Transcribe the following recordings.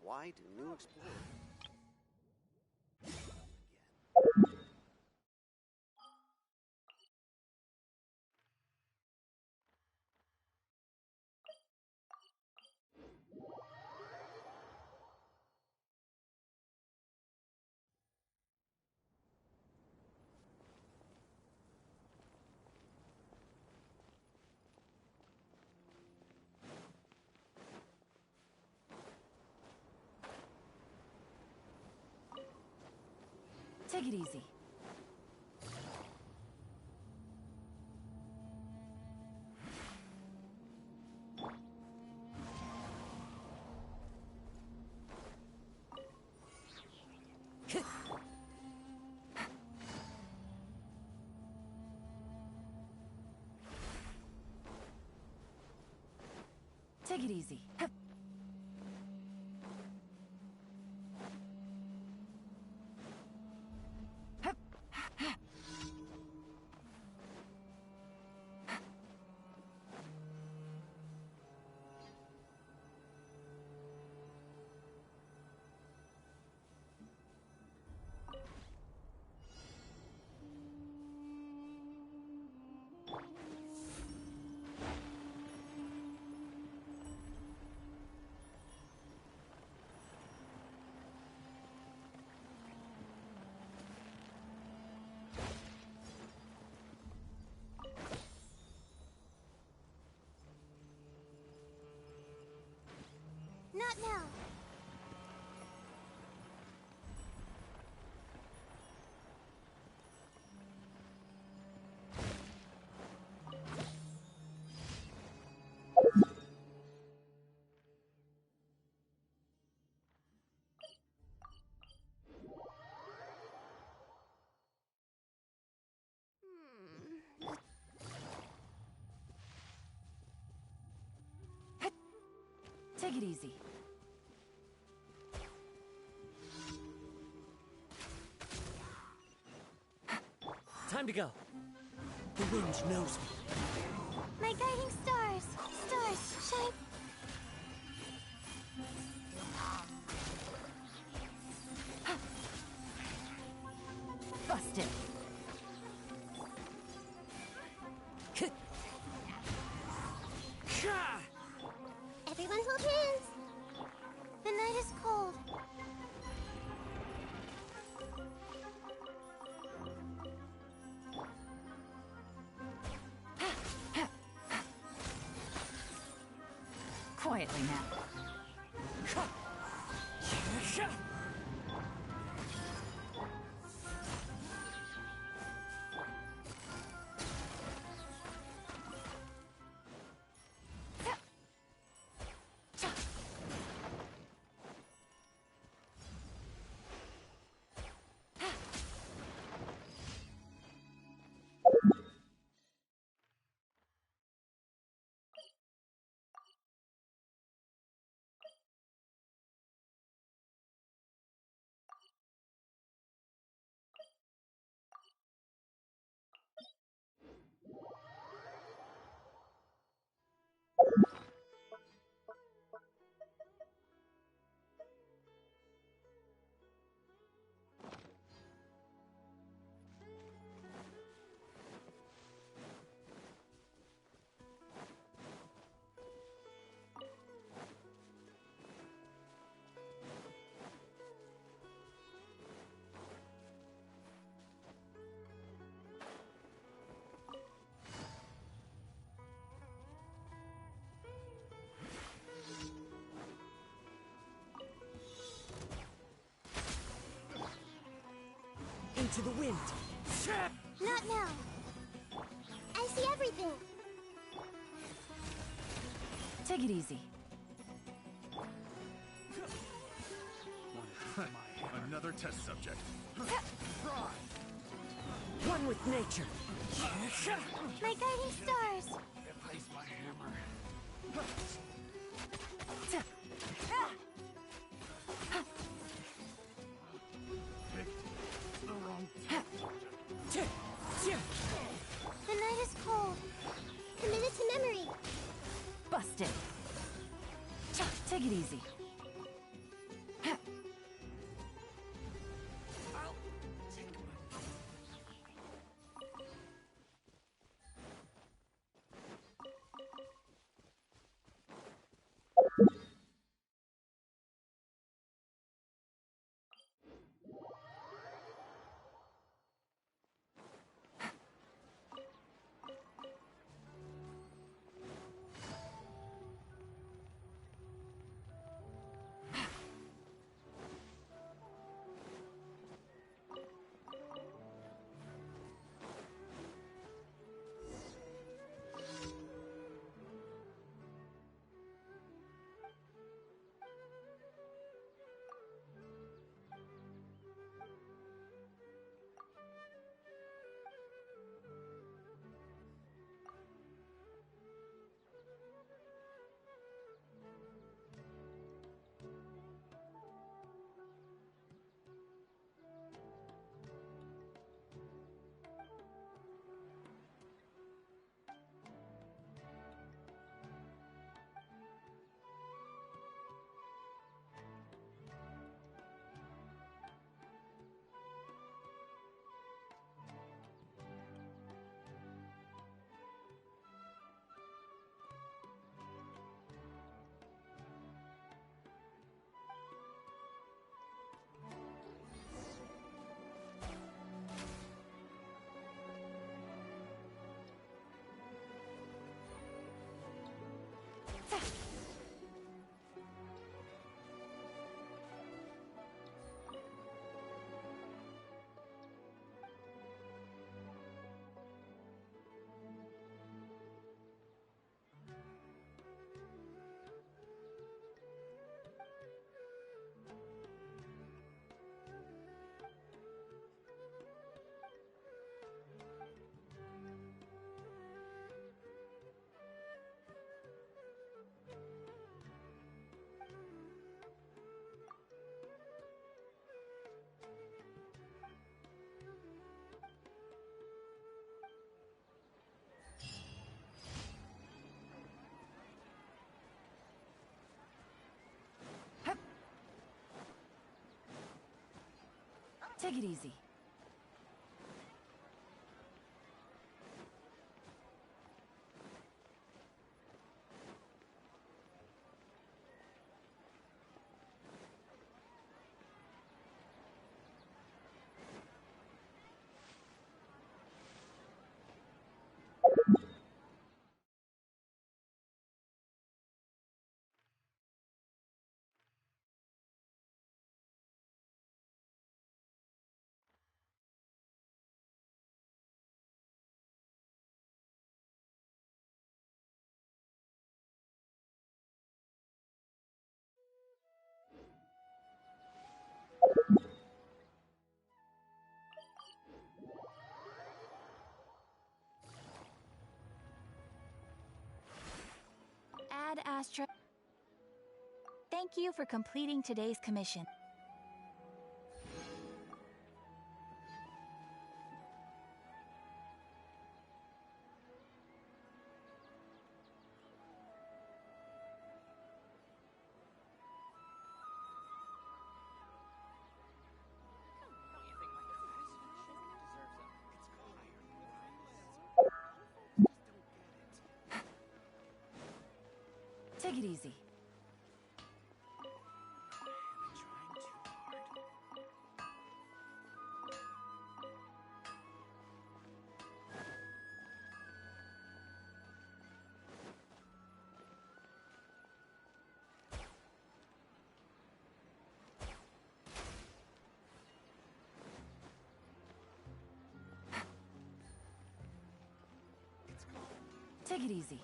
Why do new explorers? Take it easy. Take it easy. Not now. Take it easy. Time to go. The wind knows me. My guiding stars. Stars, shine. Busted. Everyone hold hands. The night is cold. Quietly now. Into the wind. Not now. I see everything. Take it easy. another test subject. One with nature. My guiding stars. Replace my hammer. Picked the wrong test. The night is cold. Committed to memory. Busted. Take it easy. Take it easy. Ad Astra. Thank you for completing today's commission. Take it easy. Take it easy.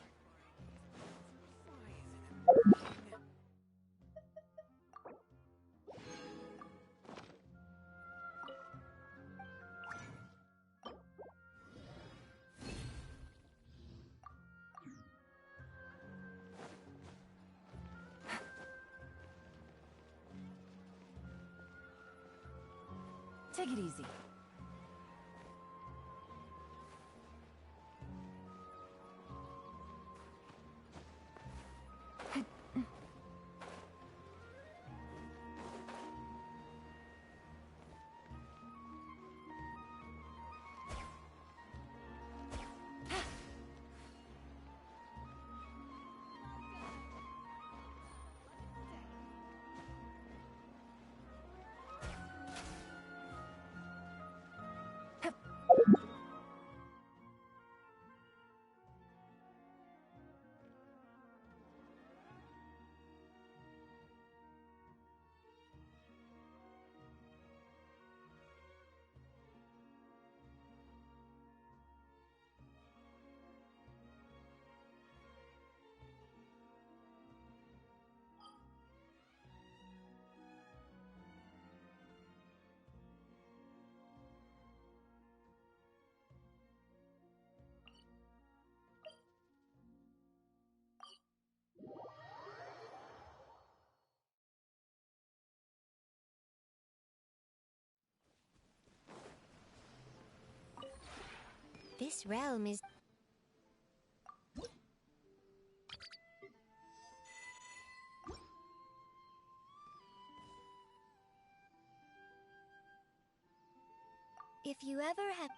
Take it easy. This realm is... If you ever have...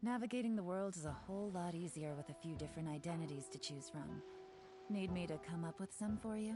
Navigating the world is a whole lot easier with a few different identities to choose from. Need me to come up with some for you?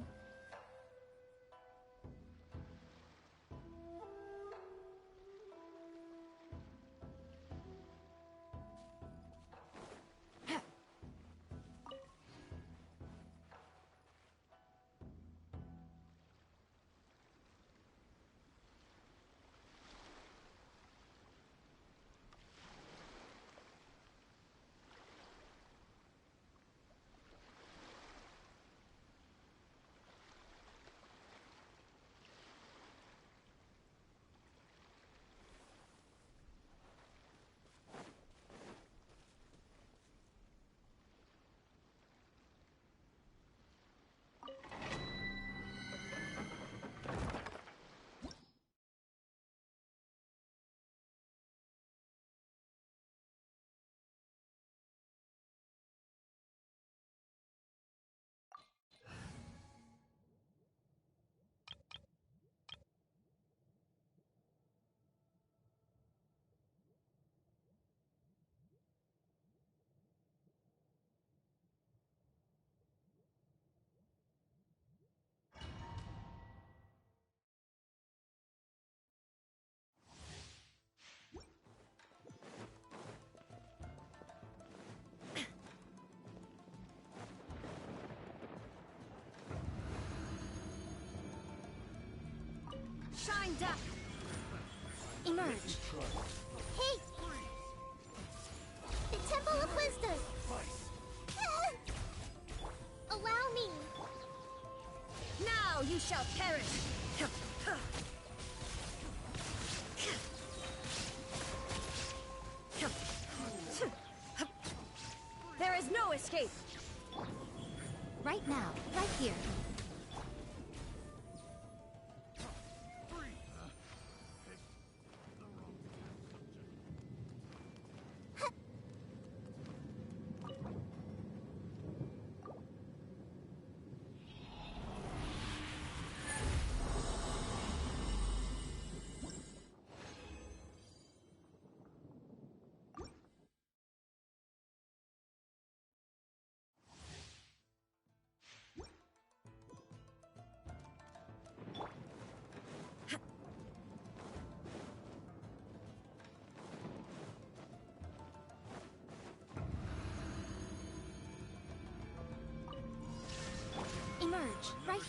Shine down! Emerge! Hey! The Temple of Wisdom! Allow me! Now you shall perish! There is no escape! Right now, right here.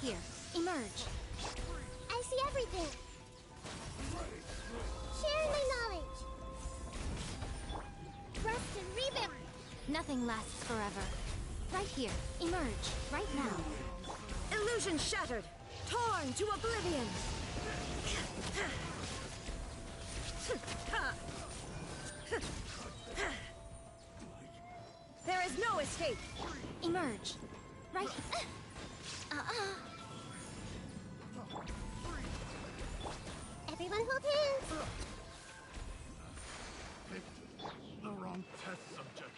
here. Emerge. I see everything. Sharing my knowledge. Rest and rebound. Nothing lasts forever. Right here. Emerge. Right now. Illusion shattered! Torn to oblivion! There is no escape! Emerge. Right. Everyone hold hands. Picked the wrong test subject.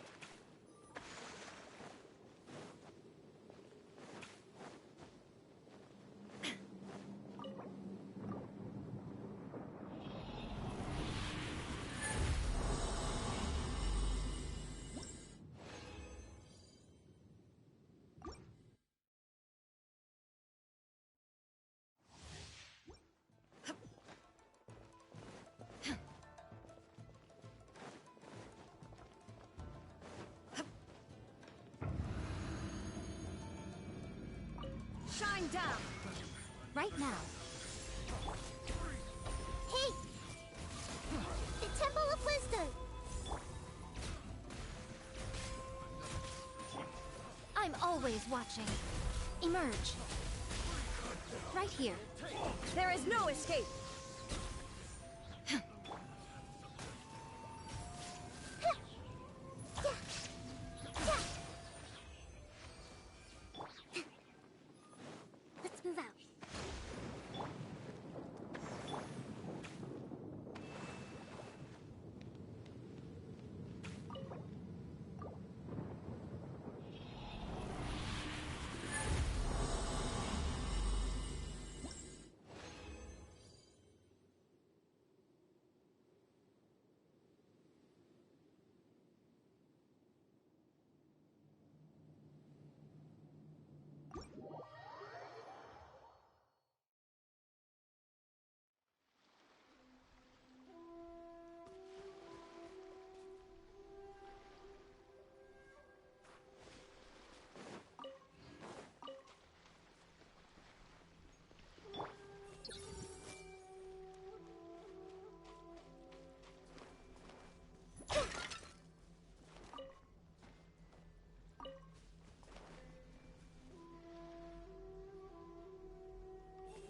Shine down! Right now. Hey! The Temple of Wisdom. I'm always watching. Emerge. Right here. There is no escape! Let's move out.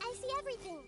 I see everything.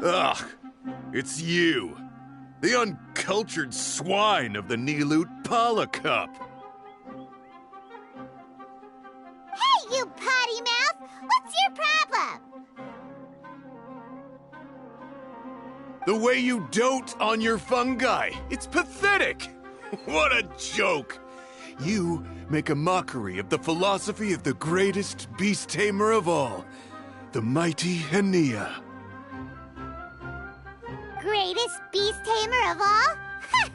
Ugh, it's you. The uncultured swine of the Nilut Pala Cup. Hey, you potty mouth! What's your problem? The way you dote on your fungi. It's pathetic. What a joke. You make a mockery of the philosophy of the greatest beast tamer of all, the mighty Hania. Greatest beast tamer of all? Ha!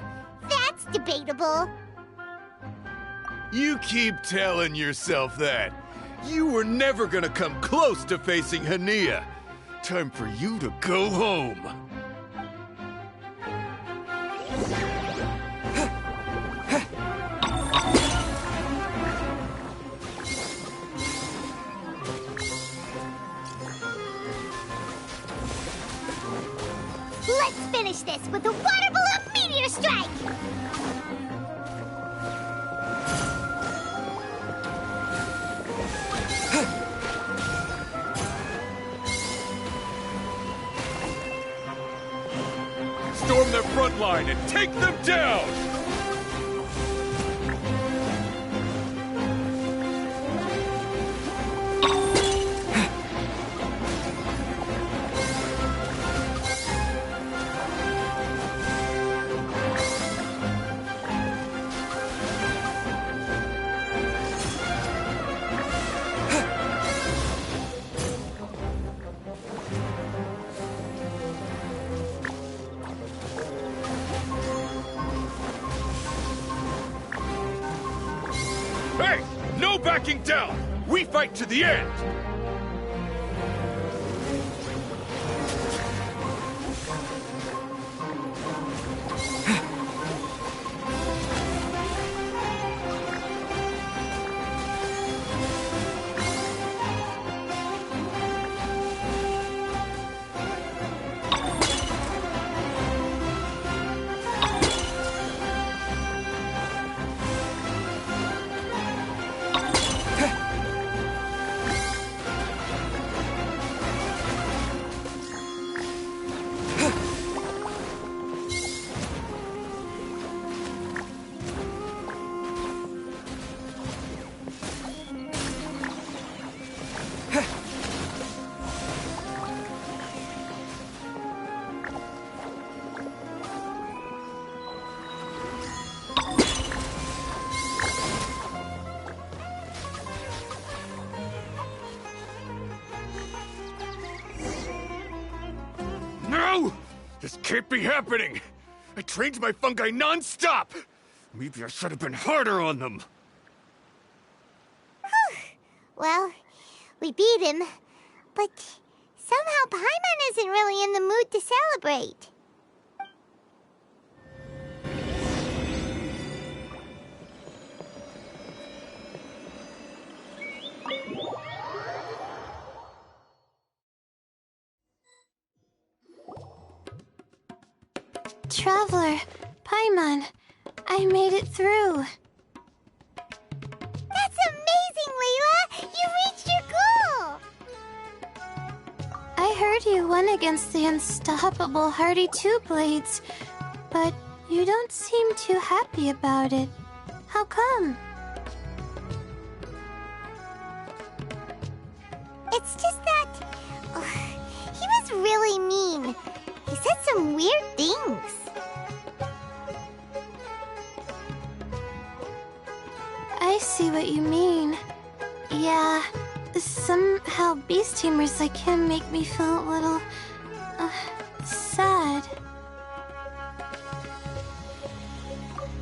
That's debatable. You keep telling yourself that. You were never gonna come close to facing Hania. Time for you to go home. Let's finish this with a water balloon meteor strike! Storm their front line and take them down! Hey! No backing down! We fight to the end! No! This can't be happening! I trained my fungi non-stop! Maybe I should have been harder on them! Well, we beat him, but somehow Paimon isn't really in the mood to celebrate. Traveler, Paimon, I made it through. That's amazing, Layla! You reached your goal! I heard you won against the unstoppable Hardy Two Blades, but you don't seem too happy about it. How come? It's just that... he was really mean. He said some weird things. I see what you mean. Yeah, somehow beast tamers like him make me feel a little... sad.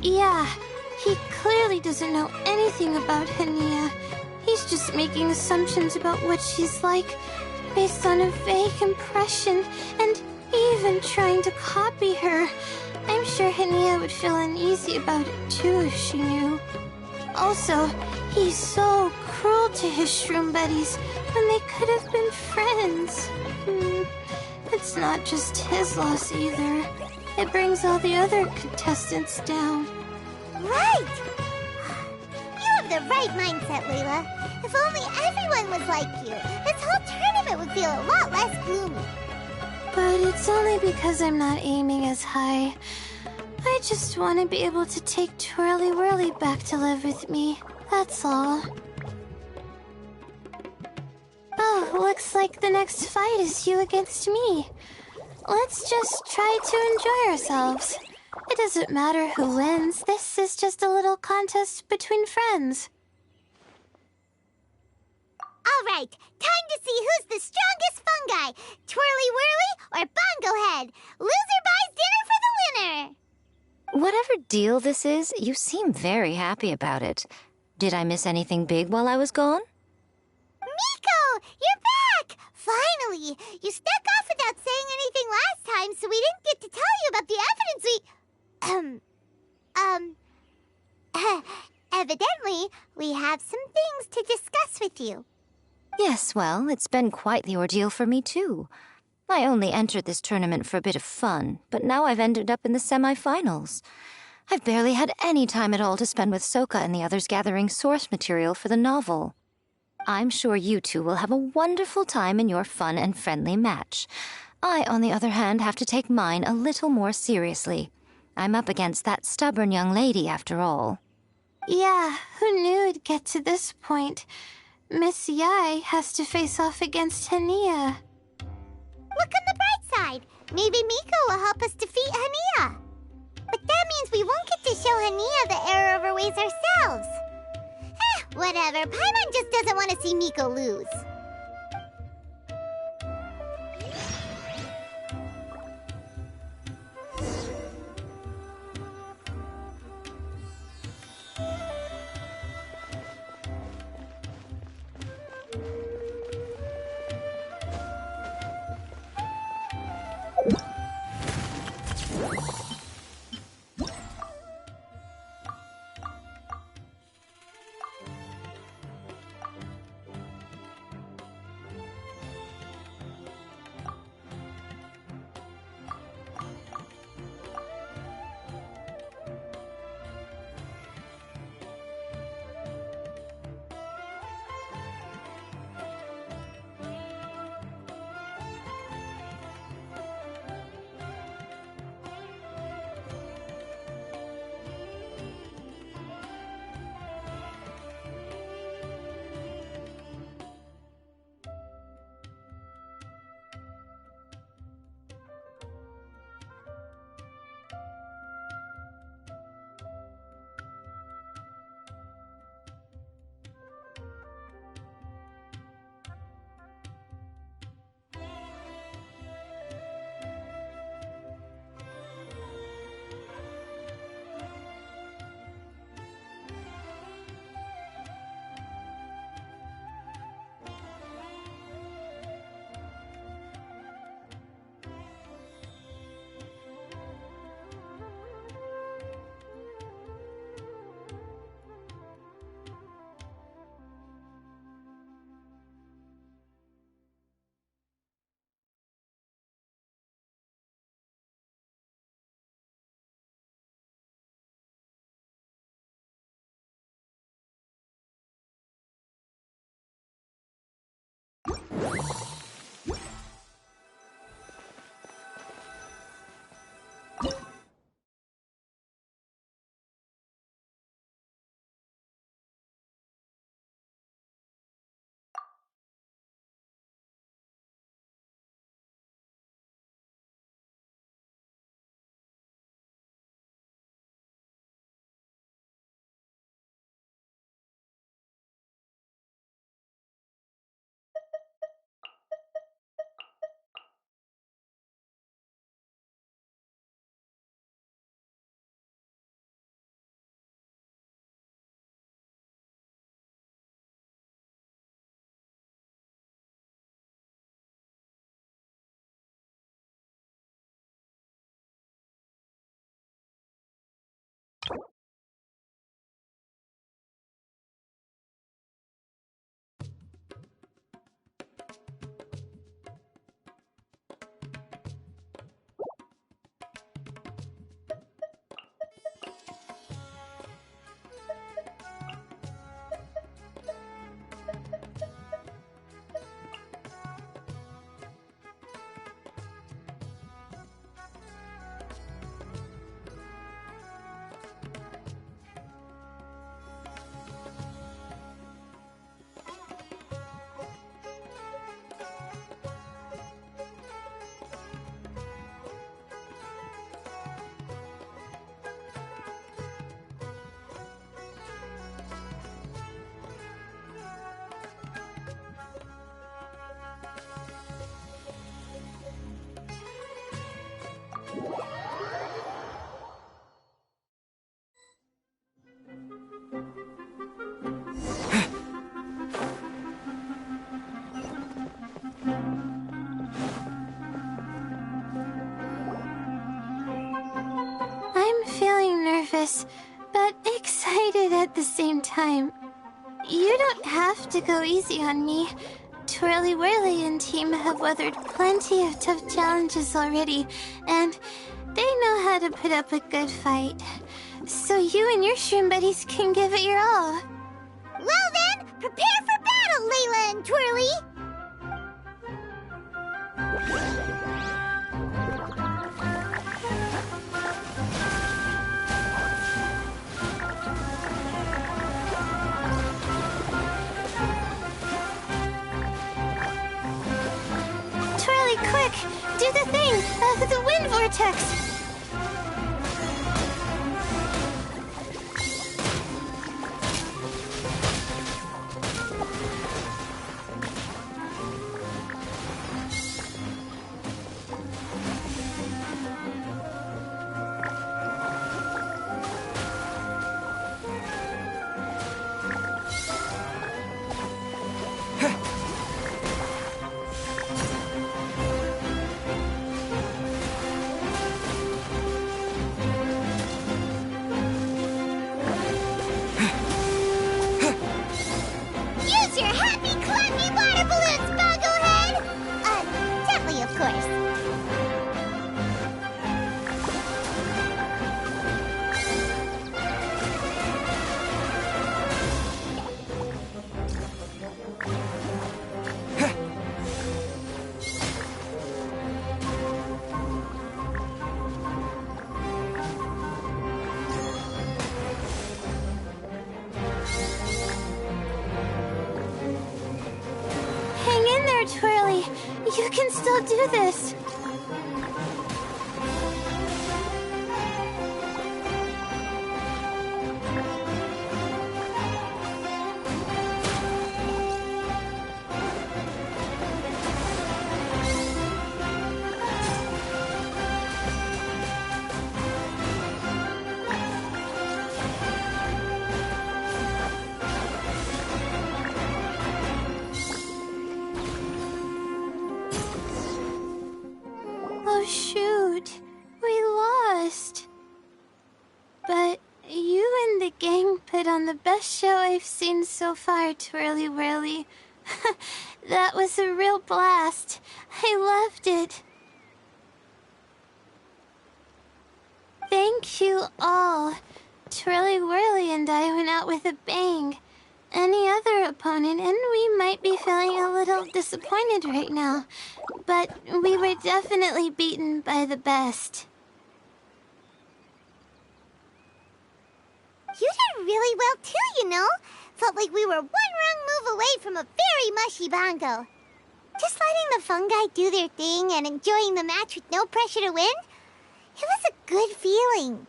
Yeah, he clearly doesn't know anything about Hania. He's just making assumptions about what she's like, based on a vague impression, and even trying to copy her. I'm sure Hania would feel uneasy about it too if she knew. Also, he's so cruel to his shroom buddies when they could have been friends. It's not just his loss either. It brings all the other contestants down. Right! You have the right mindset, Layla. If only everyone was like you, this whole tournament would feel a lot less gloomy. But it's only because I'm not aiming as high. I just want to be able to take Twirly Whirly back to live with me. That's all. Oh, looks like the next fight is you against me. Let's just try to enjoy ourselves. It doesn't matter who wins. This is just a little contest between friends. All right, time to see who's the strongest fungi. Twirly Whirly or Bongo Head. Loser buys dinner for the winner. Whatever deal this is, you seem very happy about it. Did I miss anything big while I was gone? Miko, you're back! Finally! You snuck off without saying anything last time, so we didn't get to tell you about the evidence evidently, we have some things to discuss with you. Yes, well, it's been quite the ordeal for me, too. I only entered this tournament for a bit of fun, but now I've ended up in the semi-finals. I've barely had any time at all to spend with Soka and the others gathering source material for the novel. I'm sure you two will have a wonderful time in your fun and friendly match. I, on the other hand, have to take mine a little more seriously. I'm up against that stubborn young lady, after all. Yeah, who knew it'd get to this point? Miss Yai has to face off against Hania. Look on the bright side. Maybe Miko will help us defeat Hania. But that means we won't get to show Hania the error of her ways ourselves. Whatever. Paimon just doesn't want to see Miko lose. nervous, but excited at the same time. You don't have to go easy on me. Twirly Whirly and team have weathered plenty of tough challenges already, and they know how to put up a good fight. So you and your shroom buddies can give it your all. Well then, prepare for battle, Layla and Twirly! Twirly, quick! Do the thing! The wind vortex! Use your happy, clappy water balloons, Bongo Head! Gently, of course. Hang in there, Twirly. You can still do this. Oh, shoot. We lost. But you and the gang put on the best show I've seen so far, Twirly Whirly. That was a real blast. I loved it. Thank you all. Twirly Whirly and I went out with a bang. Any other opponent, and we might be feeling a little disappointed right now. But we were definitely beaten by the best. You did really well too, you know. Felt like we were one wrong move away from a very mushy bongo. Just letting the fungi do their thing and enjoying the match with no pressure to win, it was a good feeling.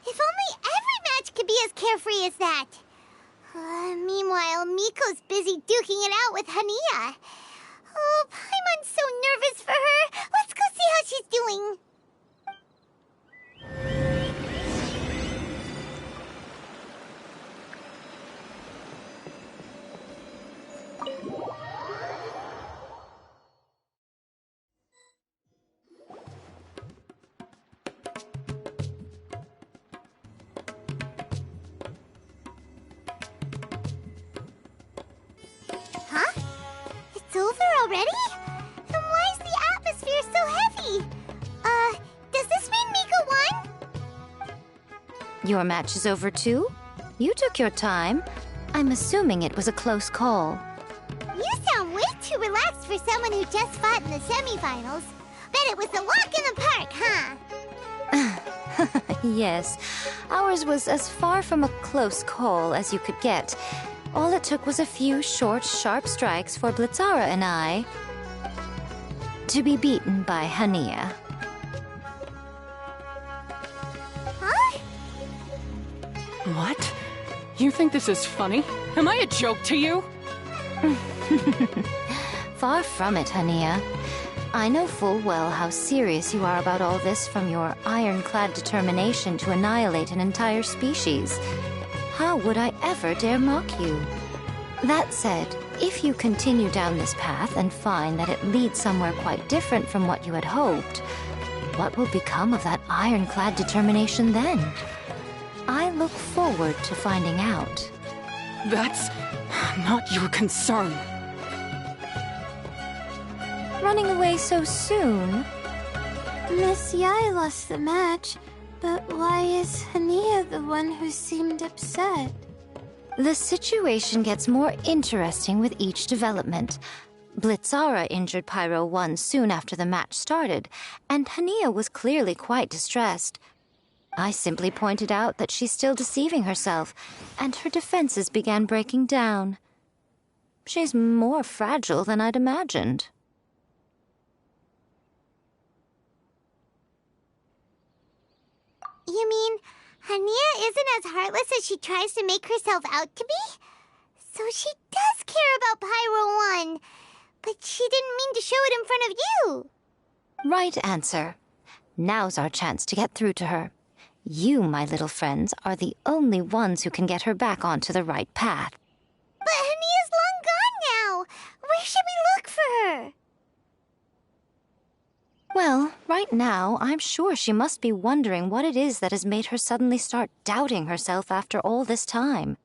If only every match could be as carefree as that. Meanwhile, Miko's busy duking it out with Hania. Oh, Paimon's so nervous for her. Let's go see how she's doing. Huh? It's over already? Then why is the atmosphere so heavy? Does this mean Miko won? Your match is over too? You took your time. I'm assuming it was a close call. You sound way too relaxed for someone who just fought in the semifinals. Bet it was a walk in the park, huh? Yes, ours was as far from a close call as you could get. All it took was a few short, sharp strikes for Blitzara and I to be beaten by Hania. Huh? What? You think this is funny? Am I a joke to you? Far from it, Hania. I know full well how serious you are about all this, from your ironclad determination to annihilate an entire species. How would I ever dare mock you? That said, if you continue down this path and find that it leads somewhere quite different from what you had hoped, what will become of that ironclad determination then? I look forward to finding out. That's not your concern. Running away so soon? Miss Yai lost the match, but why is Hania the one who seemed upset? The situation gets more interesting with each development. Blitzara injured Pyro 1 soon after the match started, and Hania was clearly quite distressed. I simply pointed out that she's still deceiving herself, and her defenses began breaking down. She's more fragile than I'd imagined. You mean Hania isn't as heartless as she tries to make herself out to be? So she does care about Pyro 1, but she didn't mean to show it in front of you. Right answer. Now's our chance to get through to her. You, my little friends, are the only ones who can get her back onto the right path. But Hania's long gone now. Where should we look for her? Well, right now, I'm sure she must be wondering what it is that has made her suddenly start doubting herself after all this time.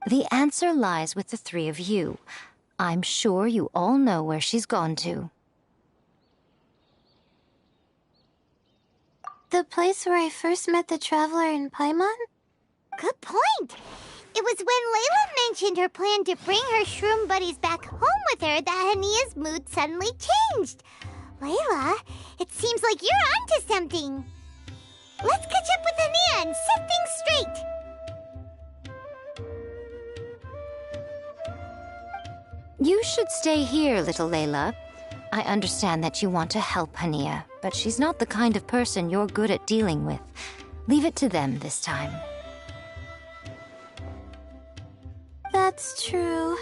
The answer lies with the three of you. I'm sure you all know where she's gone to. The place where I first met the Traveler in Paimon? Good point. It was when Layla mentioned her plan to bring her shroom buddies back home with her that Hania's mood suddenly changed. Layla, it seems like you're onto something. Let's catch up with Hania and set things straight. You should stay here, little Layla. I understand that you want to help Hania, but she's not the kind of person you're good at dealing with. Leave it to them this time. That's true.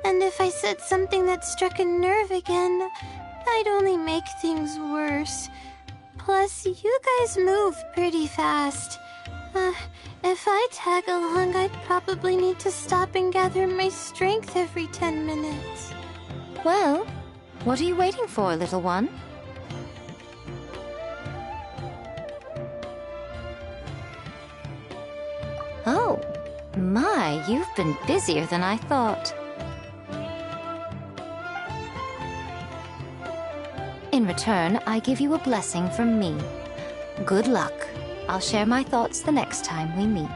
And if I said something that struck a nerve again, I'd only make things worse. Plus, you guys move pretty fast. If I tag along, I'd probably need to stop and gather my strength every 10 minutes. Well, what are you waiting for, little one? Oh, my, you've been busier than I thought. In return, I give you a blessing from me. Good luck. I'll share my thoughts the next time we meet.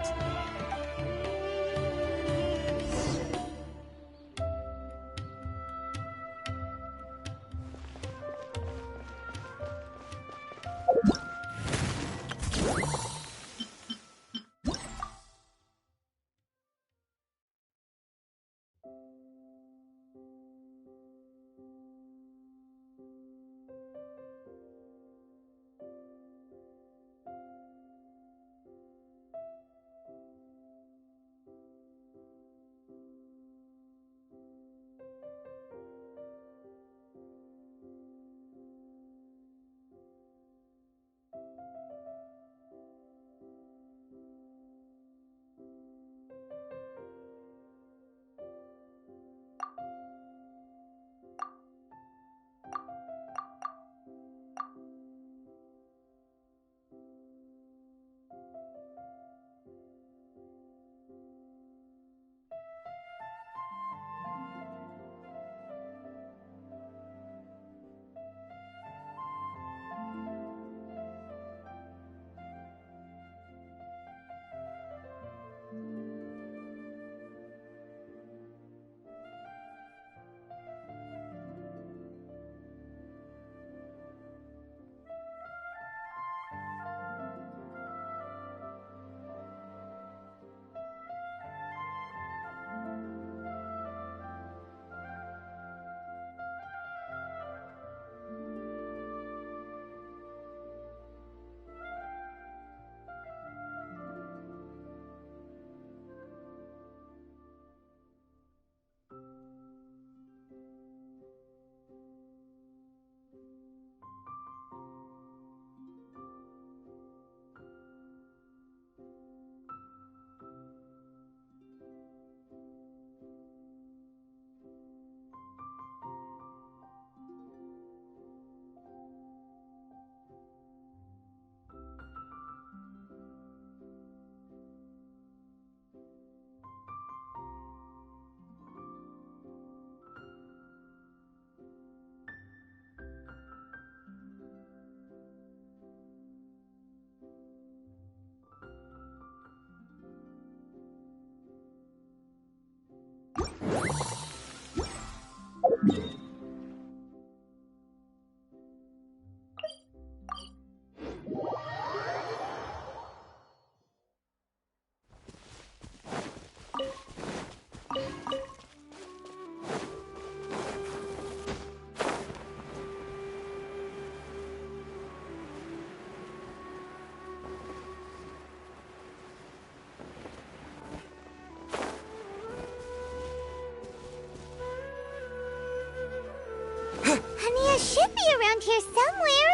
should be around here somewhere.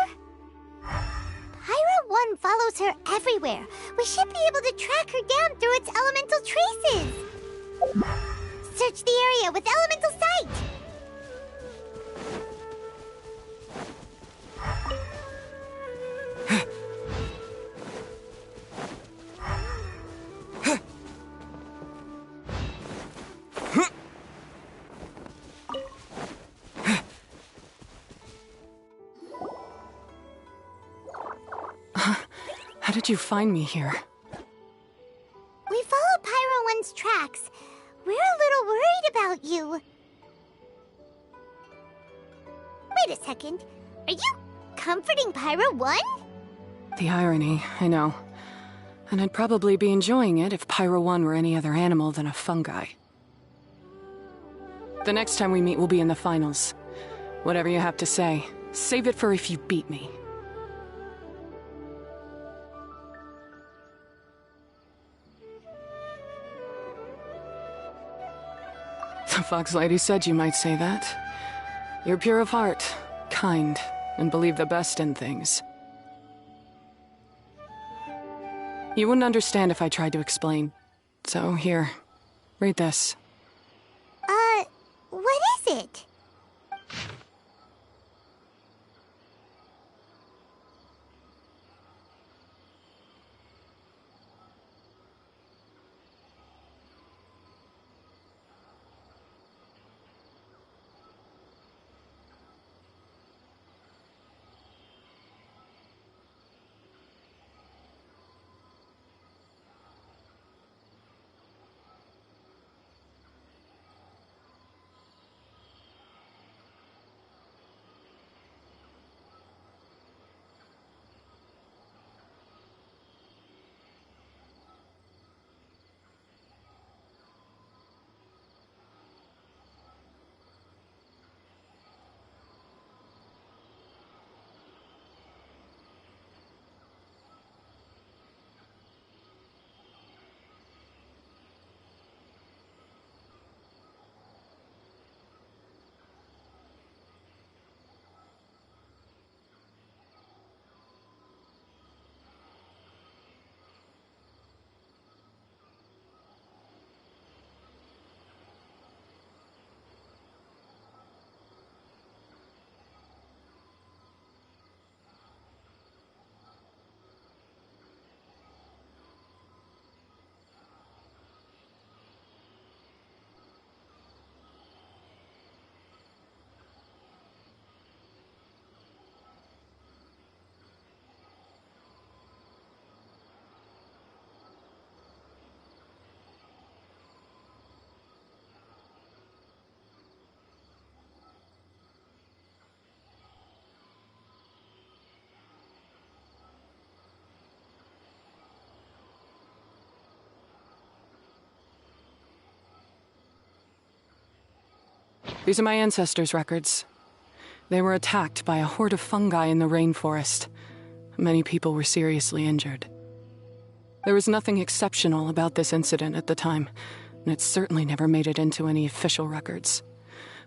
Pyra 1 follows her everywhere. We should be able to track her down through its elemental traces. Search the area with elemental sight. How did you find me here? We followed Pyro 1's tracks. We're a little worried about you. Wait a second. Are you comforting Pyro 1? The irony, I know. And I'd probably be enjoying it if Pyro 1 were any other animal than a fungi. The next time we meet will be in the finals. Whatever you have to say, save it for if you beat me. The Fox Lady said you might say that. You're pure of heart, kind, and believe the best in things. You wouldn't understand if I tried to explain. So here, read this. What is it? These are my ancestors' records. They were attacked by a horde of fungi in the rainforest. Many people were seriously injured. There was nothing exceptional about this incident at the time, and it certainly never made it into any official records.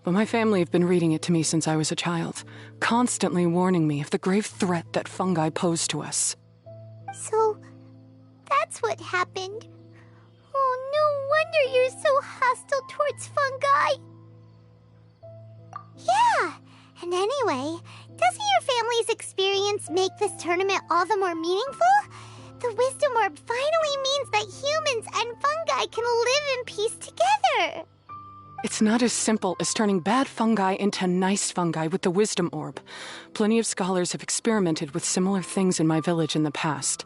But my family have been reading it to me since I was a child, constantly warning me of the grave threat that fungi pose to us. So, that's what happened. Oh, no wonder you're so hostile towards fungi. Yeah, and anyway, doesn't your family's experience make this tournament all the more meaningful? The Wisdom Orb finally means that humans and fungi can live in peace together. It's not as simple as turning bad fungi into nice fungi with the Wisdom Orb. Plenty of scholars have experimented with similar things in my village in the past.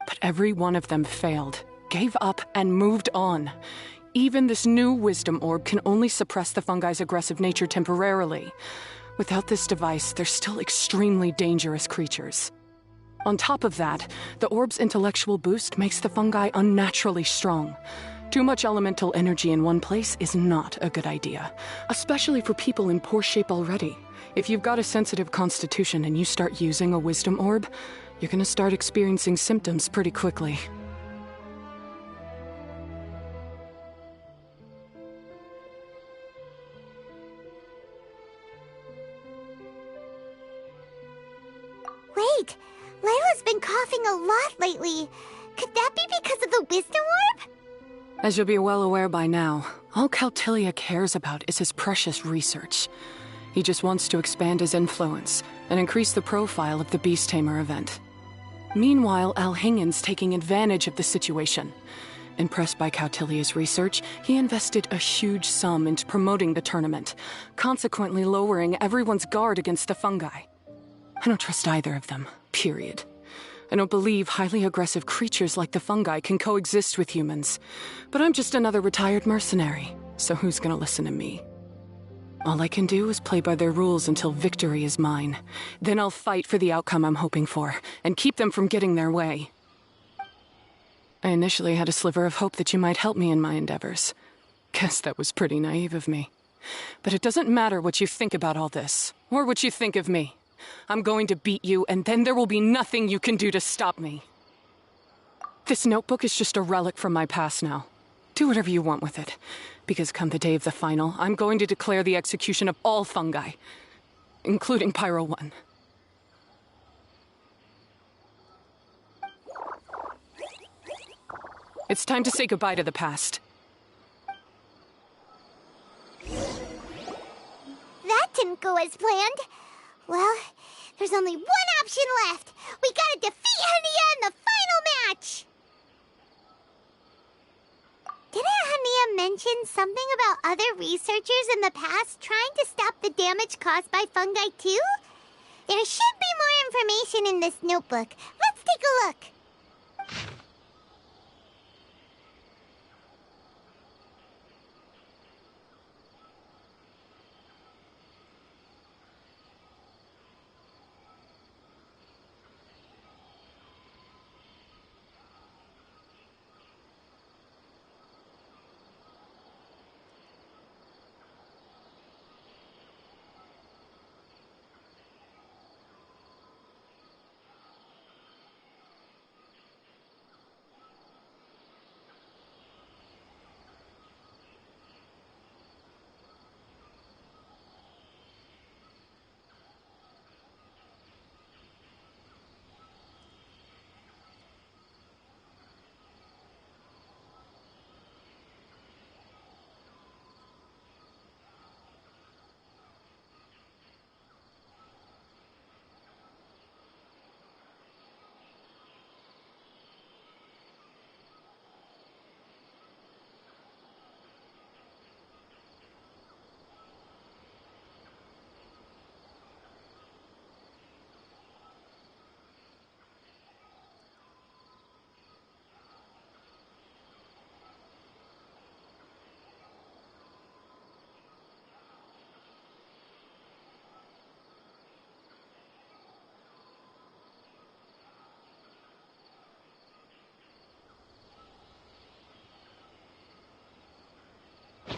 But every one of them failed, gave up, and moved on. Even this new Wisdom Orb can only suppress the fungi's aggressive nature temporarily. Without this device, they're still extremely dangerous creatures. On top of that, the orb's intellectual boost makes the fungi unnaturally strong. Too much elemental energy in one place is not a good idea, especially for people in poor shape already. If you've got a sensitive constitution and you start using a Wisdom Orb, you're gonna start experiencing symptoms pretty quickly. been coughing a lot lately. Could that be because of the wisdom orb? As you'll be well aware by now, all Caltilia cares about is his precious research. He just wants to expand his influence and increase the profile of the Beast Tamer event. Meanwhile, Alhingen's taking advantage of the situation. Impressed by Cautilia's research, he invested a huge sum into promoting the tournament, consequently lowering everyone's guard against the fungi. I don't trust either of them, period. I don't believe highly aggressive creatures like the fungi can coexist with humans. But I'm just another retired mercenary, so who's gonna listen to me? All I can do is play by their rules until victory is mine. Then I'll fight for the outcome I'm hoping for, and keep them from getting their way. I initially had a sliver of hope that you might help me in my endeavors. Guess that was pretty naive of me. But it doesn't matter what you think about all this, or what you think of me. I'm going to beat you, and then there will be nothing you can do to stop me. This notebook is just a relic from my past now. Do whatever you want with it, because come the day of the final, I'm going to declare the execution of all fungi, including Pyro 1. It's time to say goodbye to the past. That didn't go as planned. Well, there's only one option left. We gotta defeat Hania in the final match! Didn't Hania mention something about other researchers in the past trying to stop the damage caused by fungi too? There should be more information in this notebook. Let's take a look.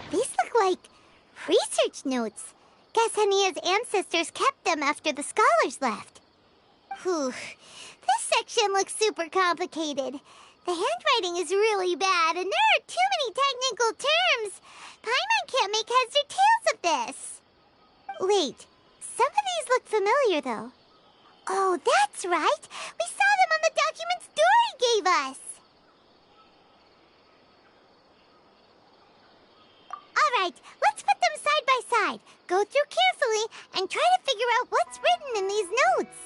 These look like research notes. Guess Hania's ancestors kept them after the scholars left. Whew. This section looks super complicated. The handwriting is really bad, and there are too many technical terms. Paimon can't make heads or tails of this. Wait, some of these look familiar, though. Oh, that's right. We saw them on the documents Dory gave us. All right, let's put them side by side, go through carefully, and try to figure out what's written in these notes.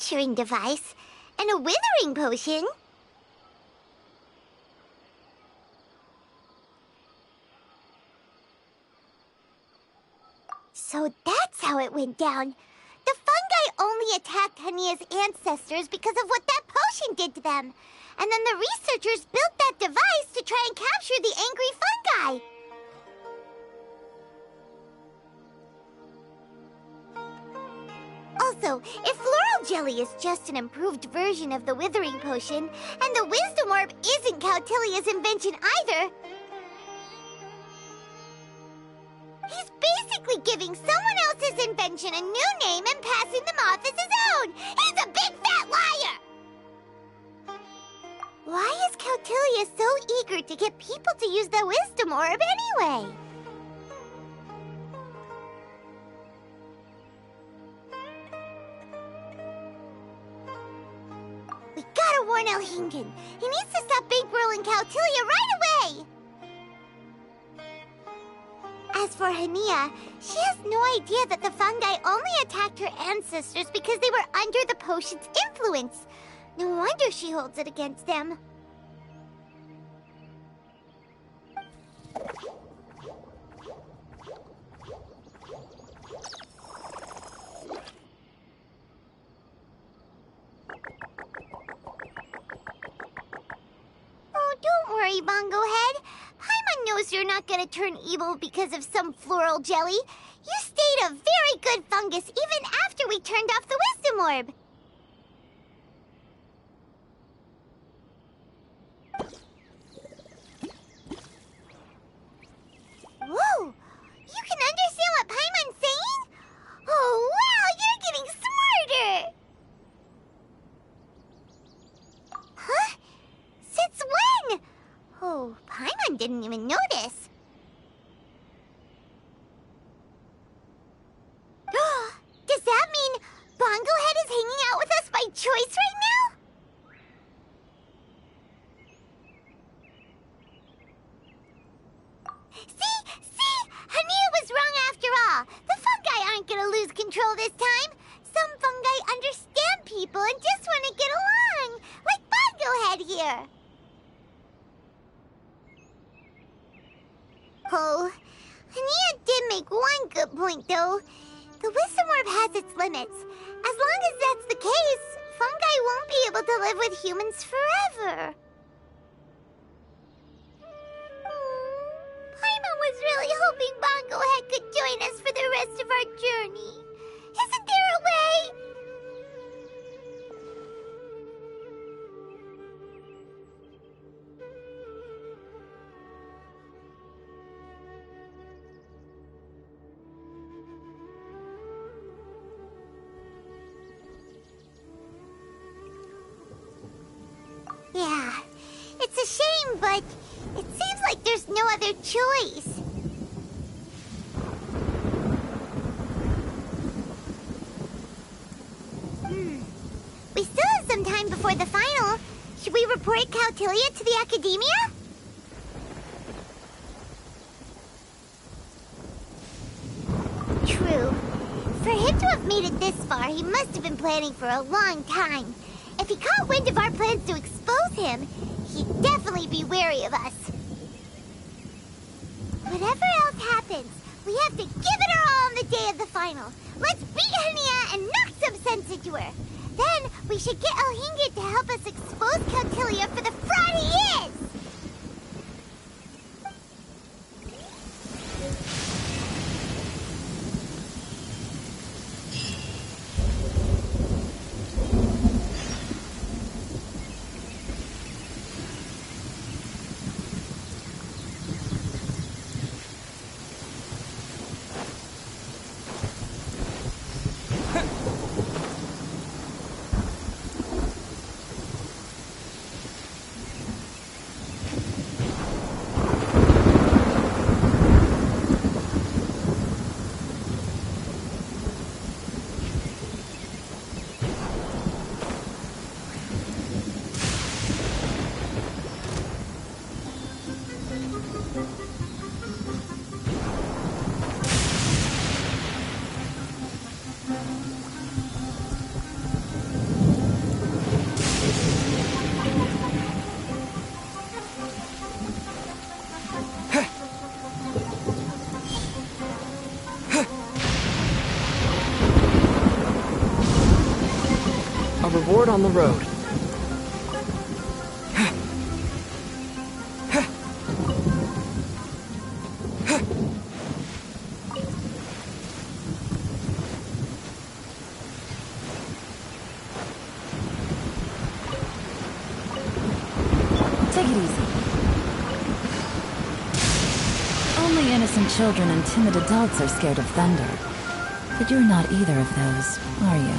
capturing device and a withering potion. So that's how it went down. The fungi only attacked Hania's ancestors because of what that potion did to them. And then the researchers built that device to try and capture the angry fungi. Also, if floral jelly is just an improved version of the withering potion, and the wisdom orb isn't Cautilia's invention either, he's basically giving someone else's invention a new name and passing them off as his own! He's a big fat liar! Why is Cautilia so eager to get people to use the wisdom orb anyway? We gotta warn Elhingen. He needs to stop bankrolling Cautilia right away! As for Hania, she has no idea that the fungi only attacked her ancestors because they were under the potion's influence. No wonder she holds it against them. Oh, don't worry, Bongo Head. Paimon knows you're not gonna turn evil because of some floral jelly. You stayed a very good fungus even after we turned off the wisdom orb. Whoa! You can understand what Paimon's saying? Oh, wow! You're getting smarter! Huh? Since when? Oh, Paimon didn't even notice. Does that mean Bongo Head is hanging out with us by choice right now? See? Hania was wrong after all. The fungi aren't gonna lose control this time. Some fungi understand people and just want to get along, like Bongo Head here. Oh, Hania did make one good point, though. The wisdom orb has its limits. As long as that's the case, fungi won't be able to live with humans forever. Paimon was really hoping Bongo Head could join us for the rest of our journey. Isn't there a way? Yeah, it's a shame, but it seems like there's no other choice. We still have some time before the final. Should we report Cautilia to the Academia? True. For him to have made it this far, he must have been planning for a long time. If he caught wind of our plans to expose him, he'd definitely be wary of us. Whatever else happens, we have to give it our all on the day of the final. Let's beat Hania and knock some sense into her. Then we should get Elhingen to help us expose Cautilia for the fraud he is! on the road. Take it easy. Only innocent children and timid adults are scared of thunder. But you're not either of those, are you?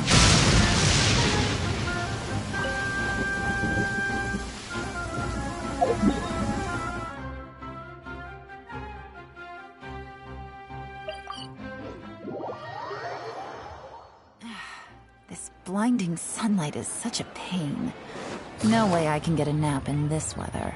This blinding sunlight is such a pain. No way I can get a nap in this weather.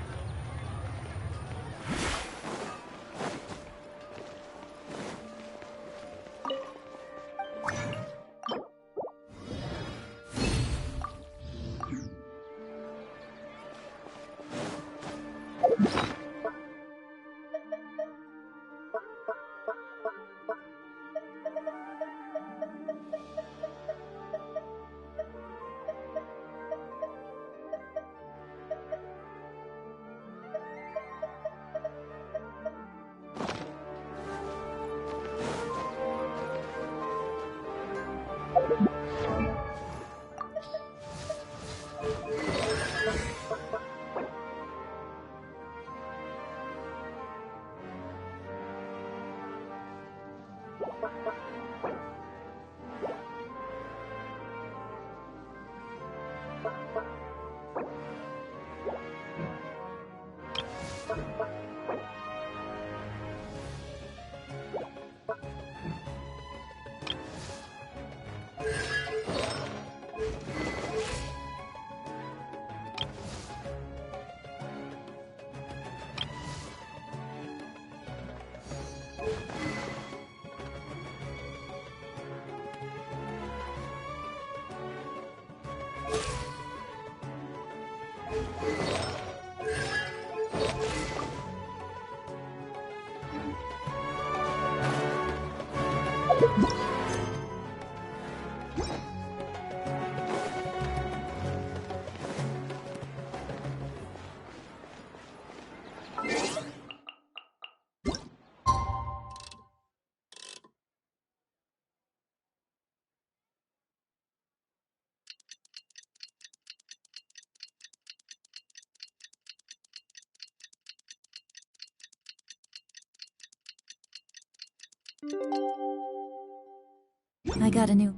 I got a new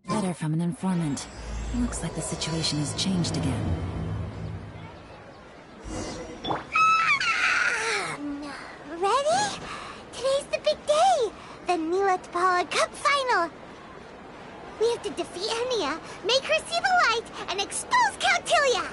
letter from an informant. Looks like the situation has changed again. Ready? Today's the big day! The Nilatpala Cup Final! We have to defeat Hania, make her see the light, and expose Countilia!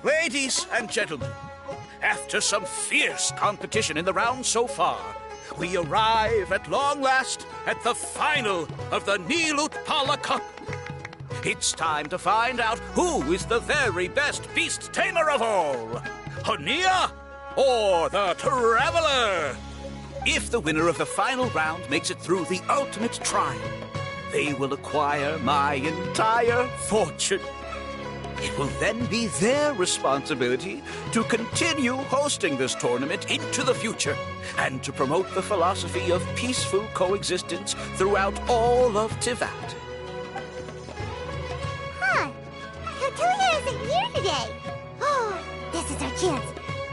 Ladies and gentlemen, after some fierce competition in the round so far, we arrive at long last at the final of the Nilutpala Cup. It's time to find out who is the very best beast tamer of all, Hania or the Traveler. If the winner of the final round makes it through the ultimate trial, they will acquire my entire fortune. It will then be their responsibility to continue hosting this tournament into the future and to promote the philosophy of peaceful coexistence throughout all of Tivat. Huh. Countilia isn't here today. Oh, this is our chance.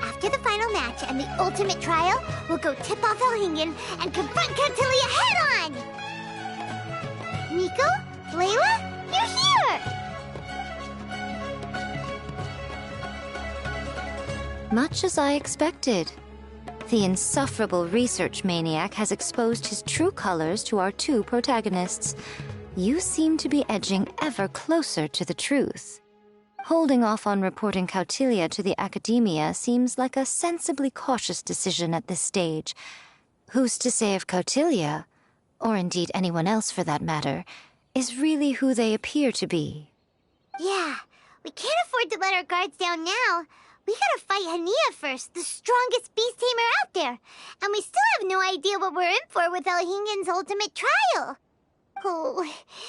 After the final match and the ultimate trial, we'll go tip off Elhingen and confront Countilia head-on! Nico? Layla? You're here! Much as I expected. The insufferable research maniac has exposed his true colors to our two protagonists. You seem to be edging ever closer to the truth. Holding off on reporting Cautilia to the Academia seems like a sensibly cautious decision at this stage. Who's to say if Cautilia, or indeed anyone else for that matter, is really who they appear to be? Yeah, we can't afford to let our guards down now. We gotta fight Hania first, the strongest beast tamer out there. And we still have no idea what we're in for without Hingen's ultimate trial. Oh,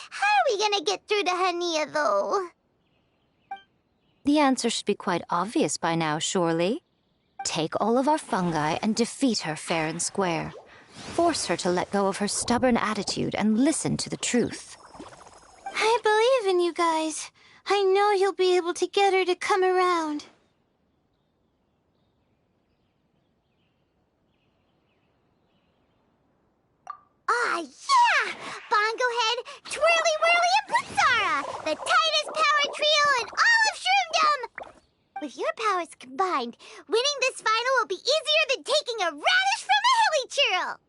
how are we gonna get through to Hania, though? The answer should be quite obvious by now, surely. Take all of our fungi and defeat her fair and square. Force her to let go of her stubborn attitude and listen to the truth. I believe in you guys. I know you'll be able to get her to come around. Ah, yeah! Bongo Head, Twirly Whirly, and Blitzara! The tightest power trio in all of Shroomdom! With your powers combined, winning this final will be easier than taking a radish from a hilly churl!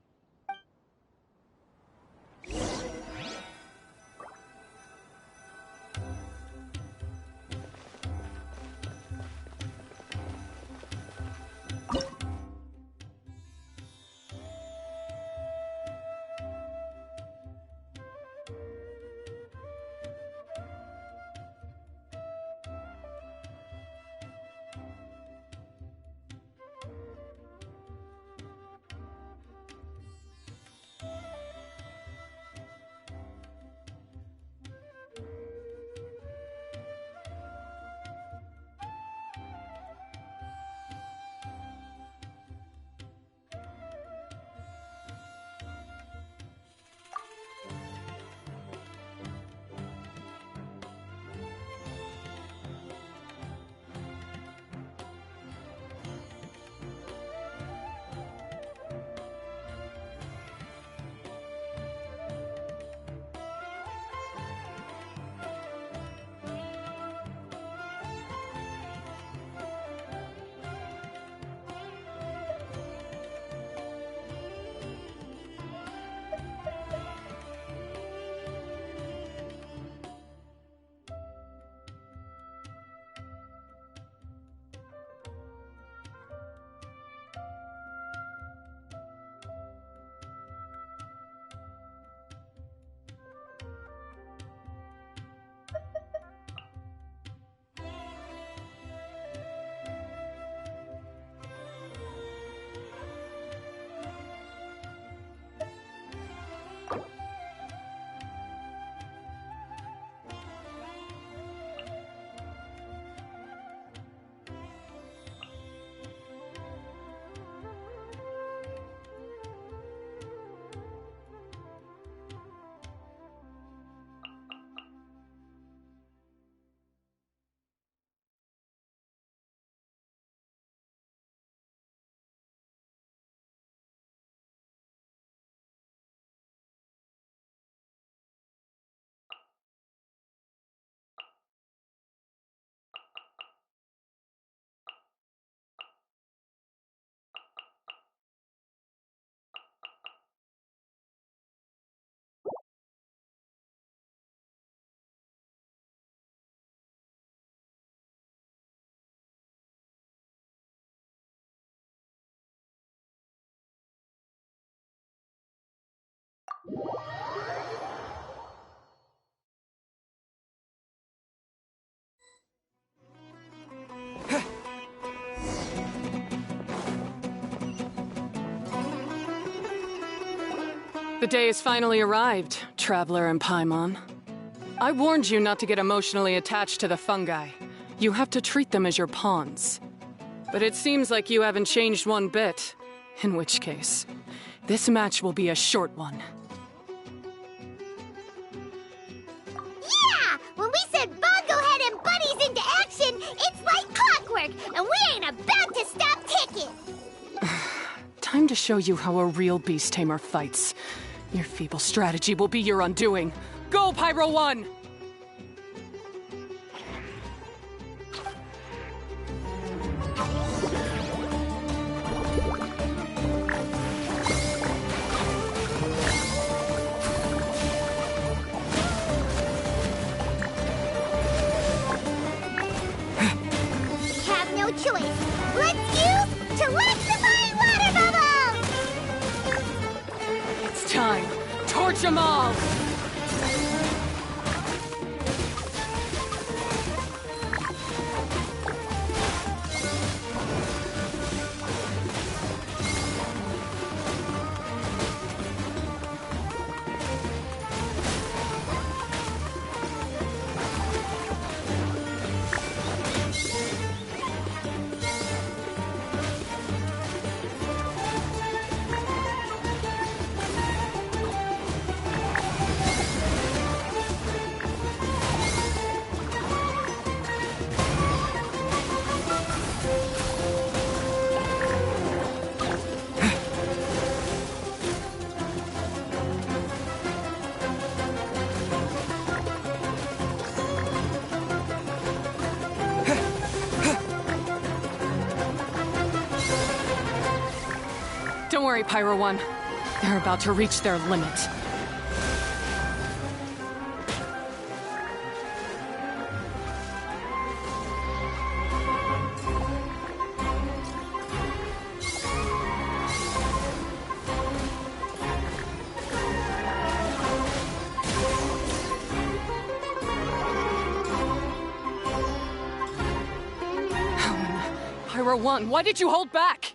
The day has finally arrived, Traveler and Paimon. I warned you not to get emotionally attached to the fungi. You have to treat them as your pawns. But it seems like you haven't changed one bit. In which case, this match will be a short one. Yeah! When we send Bongo Head and buddies into action, it's like clockwork, and we ain't about to stop ticking! Time to show you how a real beast tamer fights. Your feeble strategy will be your undoing. Go, Pyro 1! no choice. Let's use Electrifying Water Bubble! It's time. Torch 'em all! Don't worry, Pyro 1. They're about to reach their limit. Pyro 1, why did you hold back?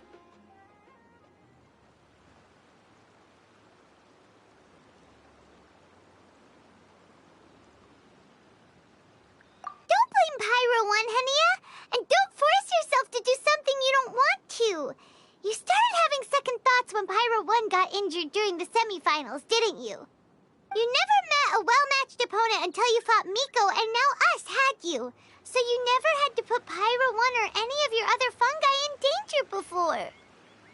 Pyro 1, Hania, and don't force yourself to do something you don't want to. You started having second thoughts when Pyro 1 got injured during the semifinals, didn't you? You never met a well-matched opponent until you fought Miko, and now us had you. So you never had to put Pyro 1 or any of your other fungi in danger before.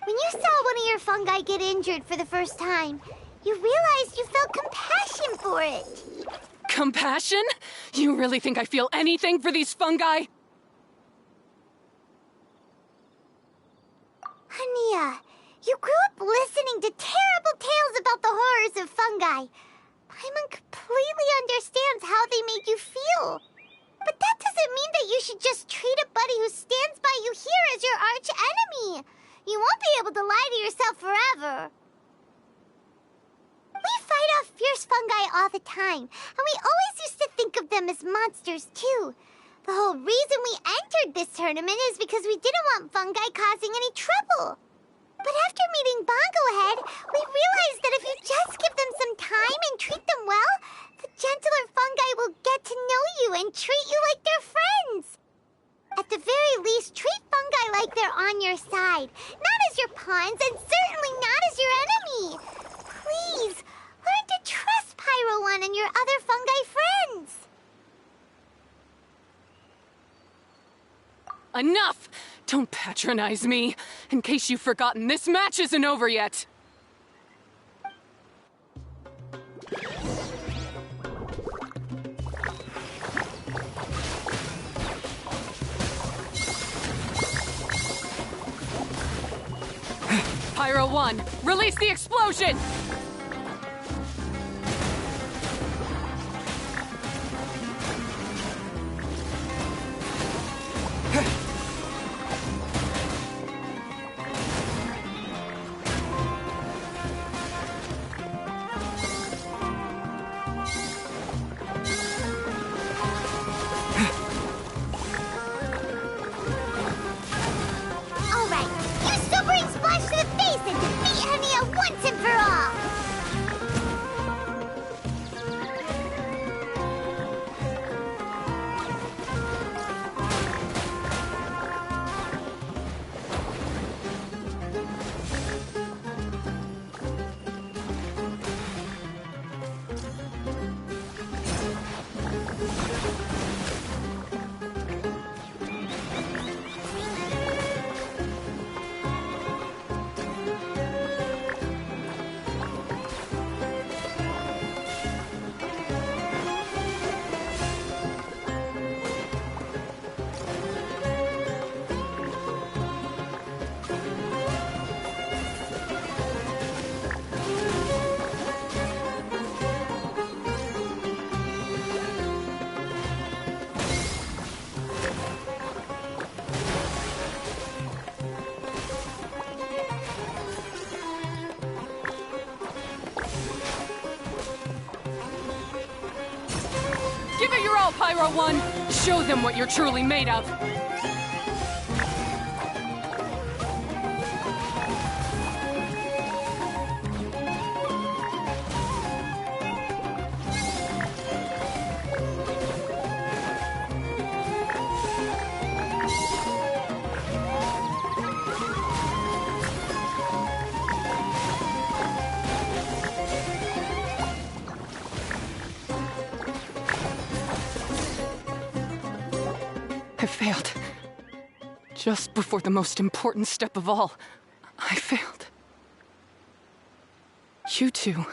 When you saw one of your fungi get injured for the first time, you realized you felt compassion for it. Compassion? You really think I feel anything for these fungi? Hania, you grew up listening to terrible tales about the horrors of fungi. Paimon completely understands how they made you feel. But that doesn't mean that you should just treat a buddy who stands by you here as your arch enemy. You won't be able to lie to yourself forever. We fight off fierce fungi all the time, and we always used to think of them as monsters, too. The whole reason we entered this tournament is because we didn't want fungi causing any trouble. But after meeting Bongo Head, we realized that if you just give them some time and treat them well, the gentler fungi will get to know you and treat you like their friends. At the very least, treat fungi like they're on your side, not as your pawns, and certainly not as your enemy. Please, learn to trust Pyro 1 and your other fungi friends. Enough! Don't patronize me. In case you've forgotten, this match isn't over yet. Pyro 1, release the explosion! All right, use Sobering Splash to the face and defeat Hania once and for all. Give it your all, Pyro 1! Show them what you're truly made of! I failed. Just before the most important step of all, I failed. You two,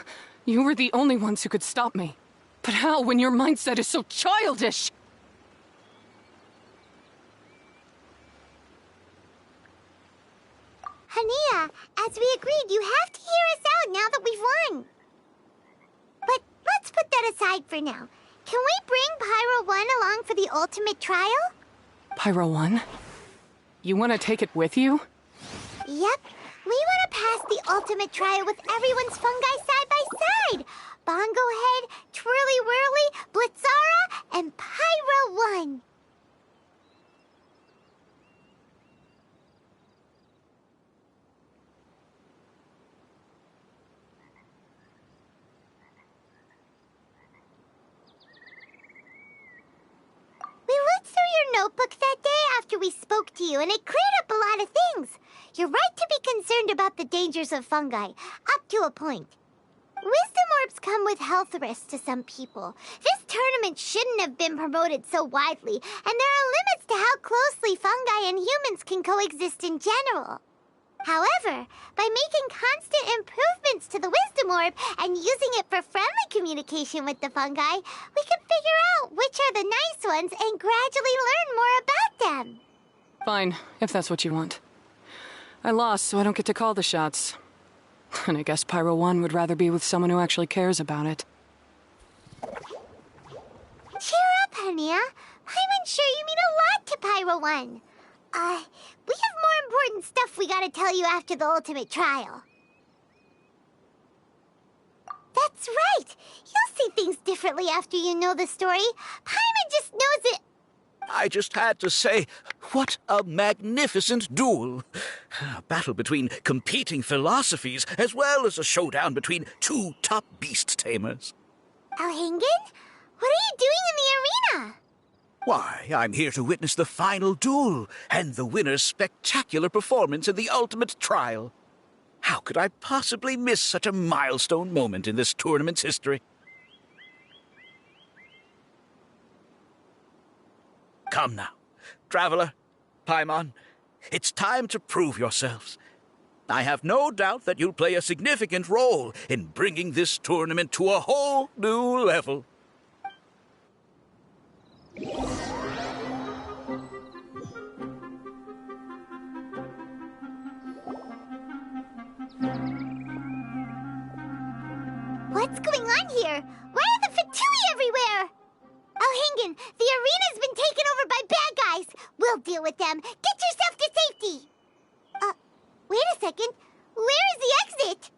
you were the only ones who could stop me. But how when your mindset is so childish? Hania, as we agreed, you have to hear us out now that we've won. But let's put that aside for now. Can we bring Pyro 1 along for the ultimate trial? Pyro 1? You want to take it with you? Yep. We want to pass the ultimate trial with everyone's fungi side by side. Bongo Head, Twirly Whirly, Blitzara, and Pyro 1. We looked through your notebook that day after we spoke to you, and it cleared up a lot of things. You're right to be concerned about the dangers of fungi, up to a point. Wisdom orbs come with health risks to some people. This tournament shouldn't have been promoted so widely, and there are limits to how closely fungi and humans can coexist in general. However, by making constant improvements to the Wisdom Orb and using it for friendly communication with the fungi, we can figure out which are the nice ones and gradually learn more about them. Fine, if that's what you want. I lost, so I don't get to call the shots. And I guess Pyro 1 would rather be with someone who actually cares about it. Cheer up, Hania. I'm sure you mean a lot to Pyro 1. We have more important stuff we gotta tell you after the ultimate trial. That's right! You'll see things differently after you know the story. Paimon just knows it. I just had to say, what a magnificent duel. A battle between competing philosophies, as well as a showdown between two top beast tamers. Alhingen? What are you doing in the arena? Why, I'm here to witness the final duel and the winner's spectacular performance in the ultimate trial. How could I possibly miss such a milestone moment in this tournament's history? Come now, Traveler, Paimon, it's time to prove yourselves. I have no doubt that you'll play a significant role in bringing this tournament to a whole new level. What's going on here? Why are the Fatui everywhere? Alhingen, the arena's been taken over by bad guys. We'll deal with them. Get yourself to safety. Wait a second. Where is the exit?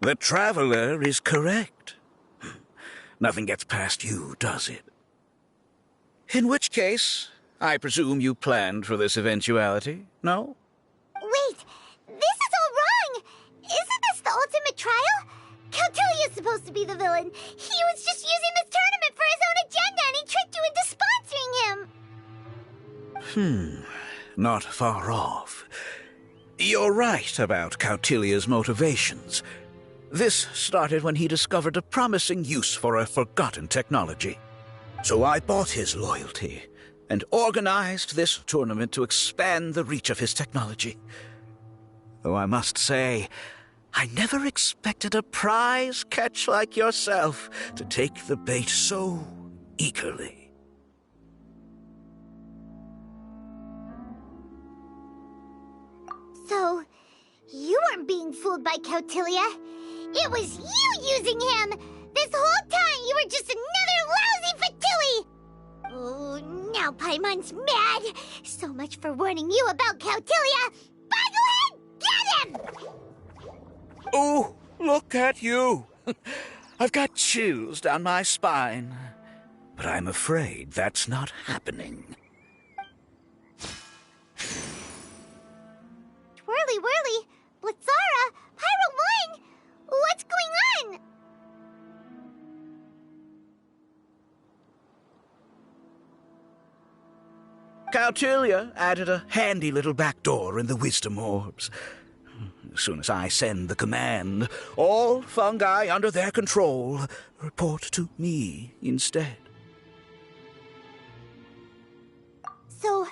The Traveler is correct. Nothing gets past you, does it? In which case, I presume you planned for this eventuality, no? Wait, this is all wrong! Isn't this the ultimate trial? Cautilia's supposed to be the villain. He was just using this tournament for his own agenda and he tricked you into sponsoring him! Not far off. You're right about Cautilia's motivations. This started when he discovered a promising use for a forgotten technology. So I bought his loyalty and organized this tournament to expand the reach of his technology. Though I must say, I never expected a prize catch like yourself to take the bait so eagerly. So, you weren't being fooled by Cautilia. It was you using him! This whole time you were just another lousy Fatui! Oh, now Paimon's mad! So much for warning you about Cautilia! Bye, Oh, look at you. I've got chills down my spine. But I'm afraid that's not happening. Twirly whirly, Blitzara, Pyro 1! What's going on? Cautilia added a handy little back door in the wisdom orbs. As soon as I send the command, all fungi under their control report to me instead. So,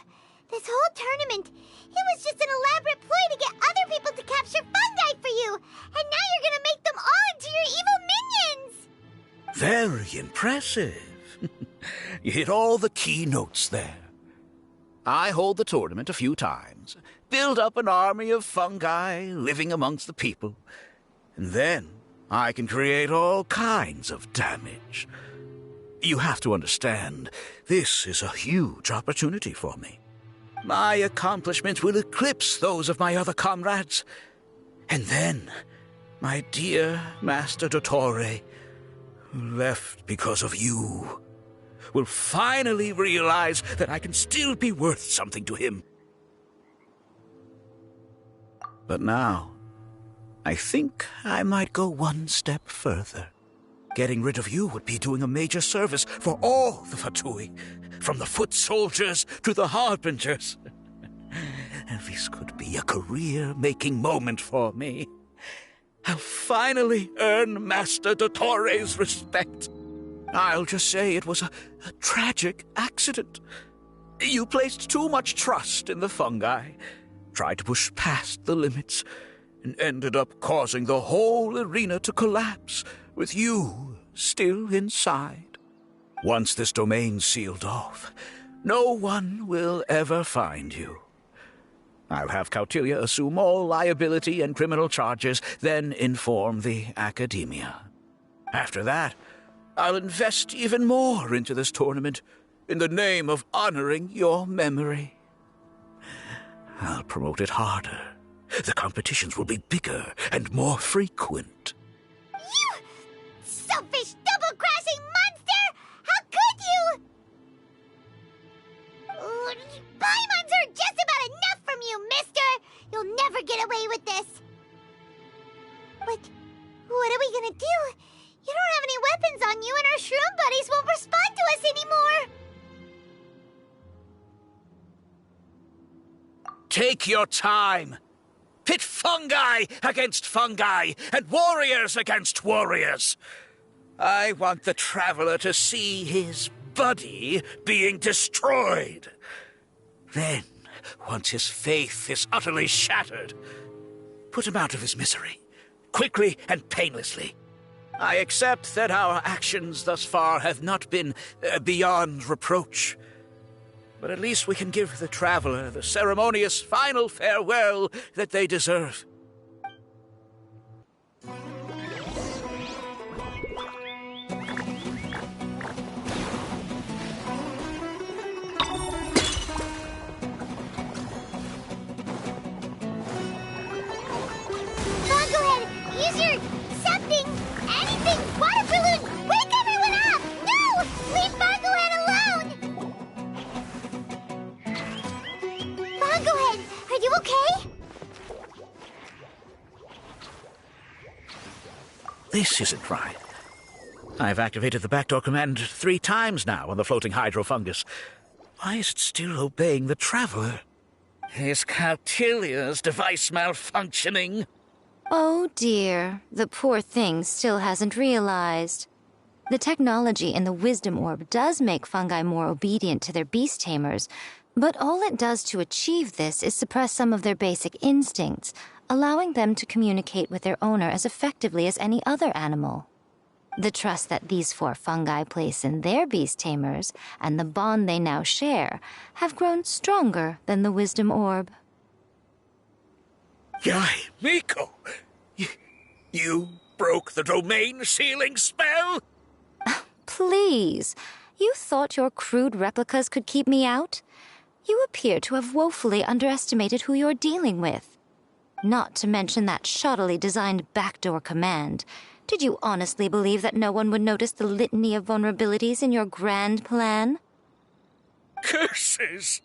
this whole tournament, it was just an elaborate ploy to get other people to capture fungi for you, and now you're gonna make them all into your evil minions! Very impressive. You hit all the key notes there. I hold the tournament a few times, build up an army of fungi living amongst the people, and then I can create all kinds of damage. You have to understand, this is a huge opportunity for me. My accomplishments will eclipse those of my other comrades. And then, my dear Master Dottore, who left because of you, will finally realize that I can still be worth something to him. But now, I think I might go one step further. Getting rid of you would be doing a major service for all the Fatui, from the foot soldiers to the harbingers. And this could be a career-making moment for me. I'll finally earn Master Dottore's respect. I'll just say it was a tragic accident. You placed too much trust in the fungi, tried to push past the limits, and ended up causing the whole arena to collapse, with you still inside. Once this domain's sealed off, no one will ever find you. I'll have Cautilia assume all liability and criminal charges, then inform the Academia. After that, I'll invest even more into this tournament in the name of honoring your memory. I'll promote it harder. The competitions will be bigger and more frequent. You selfish, double-crashing monster! How could you? Paimons are just about enough from you, mister! You'll never get away with this. But what are we gonna do? You don't have any weapons on you, and our shroom buddies won't respond to us anymore. Take your time. Pit fungi against fungi, and warriors against warriors. I want the traveler to see his buddy being destroyed. Then, once his faith is utterly shattered, put him out of his misery, quickly and painlessly. I accept that our actions thus far have not been beyond reproach. But at least we can give the traveler the ceremonious final farewell that they deserve. Bongohead, use your something, anything, water balloon! Wake everyone up! No! Leave Bongohead alone! Bongohead, are you okay? This isn't right. I've activated the backdoor command 3 times now on the floating hydrofungus. Why is it still obeying the traveler? Is Cautilia's device malfunctioning? Oh dear, the poor thing still hasn't realized. The technology in the wisdom orb does make fungi more obedient to their beast tamers, but all it does to achieve this is suppress some of their basic instincts, allowing them to communicate with their owner as effectively as any other animal. The trust that these 4 fungi place in their beast tamers, and the bond they now share, have grown stronger than the wisdom orb. Yai, Miko! You broke the domain sealing spell? Please, you thought your crude replicas could keep me out? You appear to have woefully underestimated who you're dealing with. Not to mention that shoddily designed backdoor command. Did you honestly believe that no one would notice the litany of vulnerabilities in your grand plan? Curses!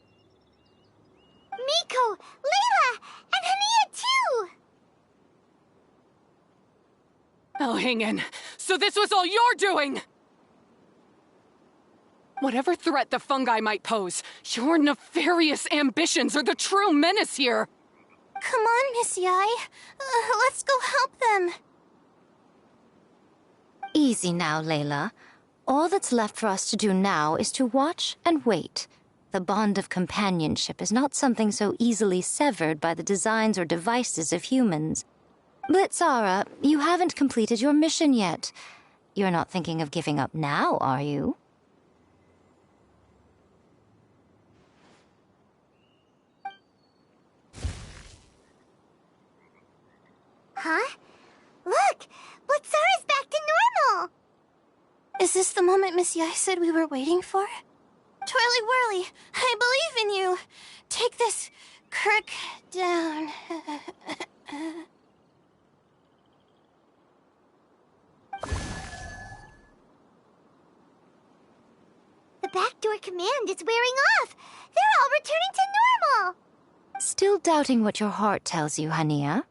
Miko, Layla, and Hania too! Oh, hang in. So this was all you're doing! Whatever threat the fungi might pose, your nefarious ambitions are the true menace here! Come on, Miss Yai. Let's go help them. Easy now, Layla. All that's left for us to do now is to watch and wait. The bond of companionship is not something so easily severed by the designs or devices of humans. Blitzara, you haven't completed your mission yet. You're not thinking of giving up now, are you? Huh? Look! Blitzara's back to normal! Is this the moment Miss Yai said we were waiting for? Twirly Whirly, I believe in you! Take this crook down. The backdoor command is wearing off! They're all returning to normal! Still doubting what your heart tells you, Hania?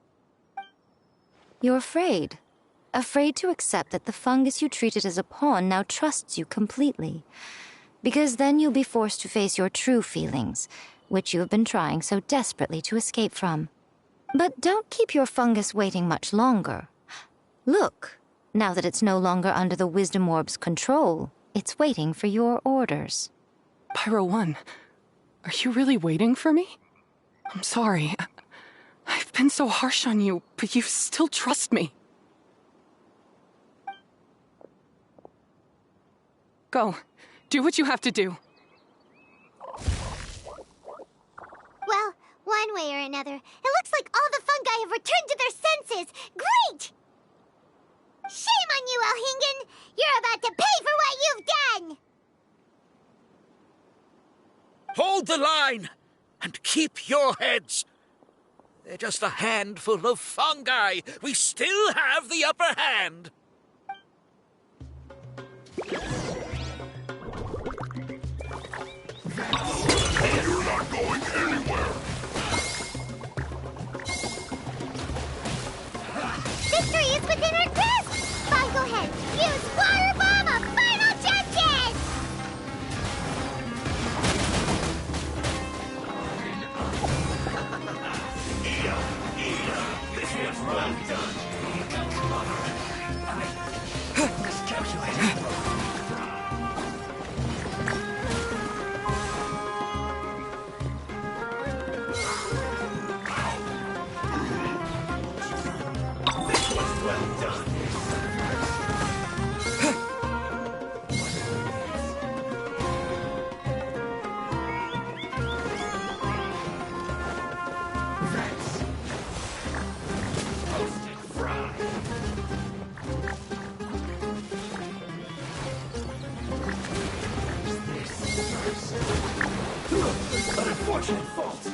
You're afraid. Afraid to accept that the fungus you treated as a pawn now trusts you completely. Because then you'll be forced to face your true feelings, which you have been trying so desperately to escape from. But don't keep your fungus waiting much longer. Look, now that it's no longer under the Wisdom Orb's control, it's waiting for your orders. Pyro 1, are you really waiting for me? I'm sorry. I've been so harsh on you, but you still trust me. Go. Do what you have to do. Well, one way or another, it looks like all the fungi have returned to their senses! Great! Shame on you, Elhingen! You're about to pay for what you've done! Hold the line! And keep your heads! They're just a handful of fungi! We still have the upper hand! You're not going anywhere! Victory is within our grasp! Fine, go ahead. Use Water Bomb of Final Judges! This is well done! Unfortunate fault.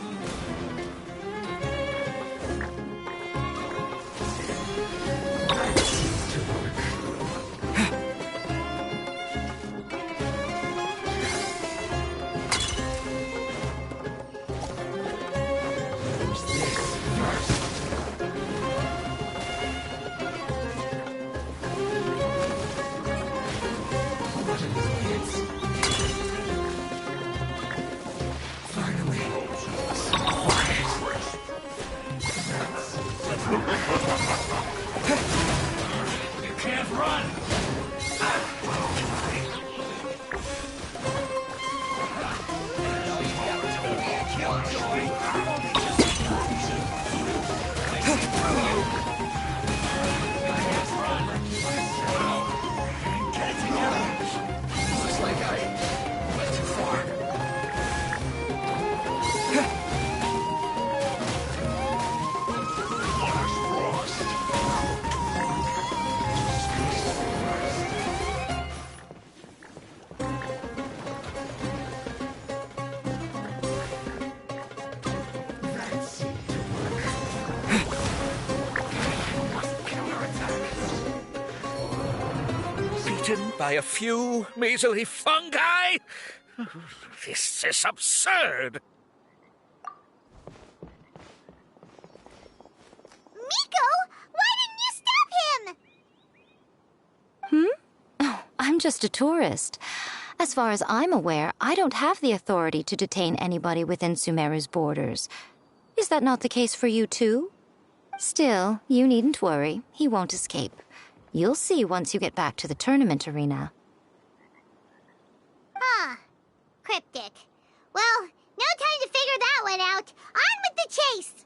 beaten by a few measly fungi? This is absurd! Miko, why didn't you stop him? Oh, I'm just a tourist. As far as I'm aware, I don't have the authority to detain anybody within Sumeru's borders. Is that not the case for you too? Still, you needn't worry. He won't escape. You'll see once you get back to the tournament arena. Ah, cryptic. Well, no time to figure that one out. On with the chase!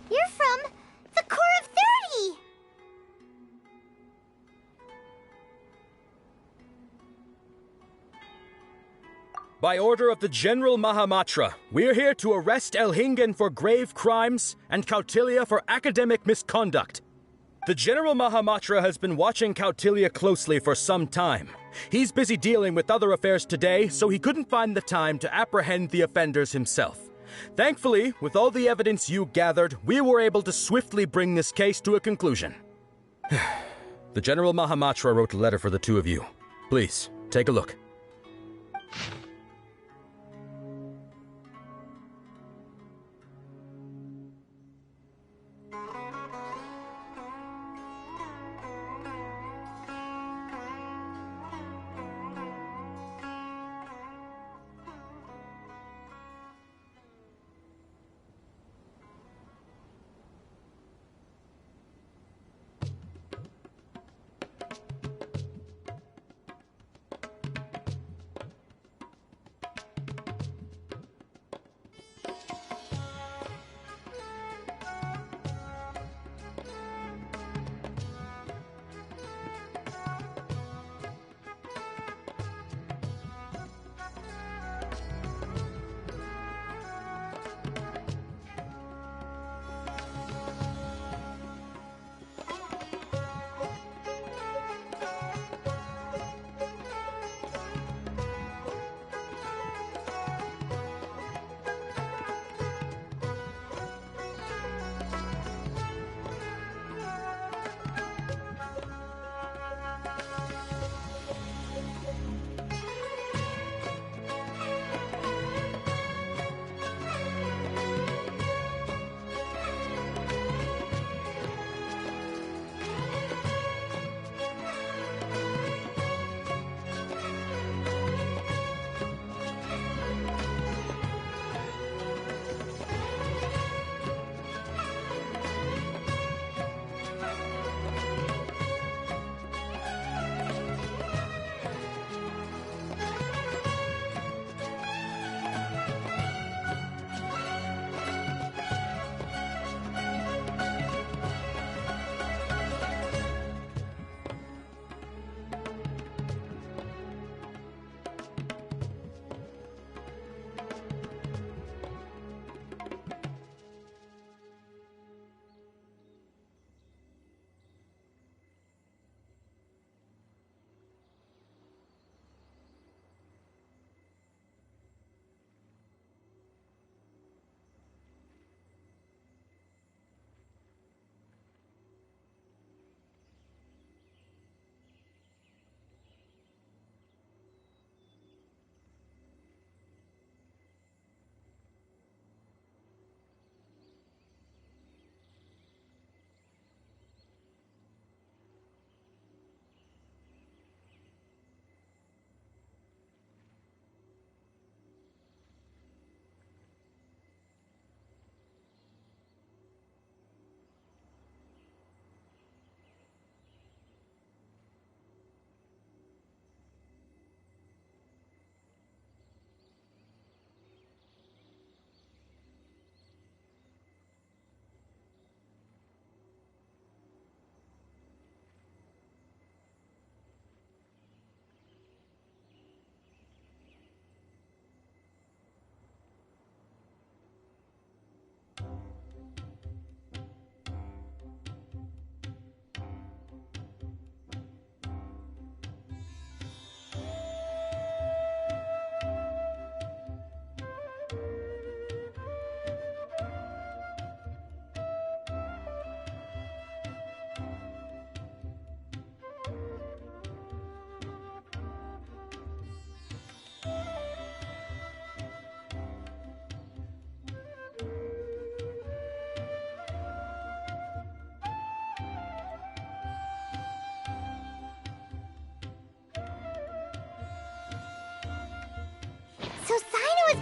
You're from the Core of 30! By order of the General Mahamatra, we're here to arrest Elhingen for grave crimes and Kautilya for academic misconduct. The General Mahamatra has been watching Kautilya closely for some time. He's busy dealing with other affairs today, so he couldn't find the time to apprehend the offenders himself. Thankfully, with all the evidence you gathered, we were able to swiftly bring this case to a conclusion. The General Mahamatra wrote a letter for the two of you. Please, take a look.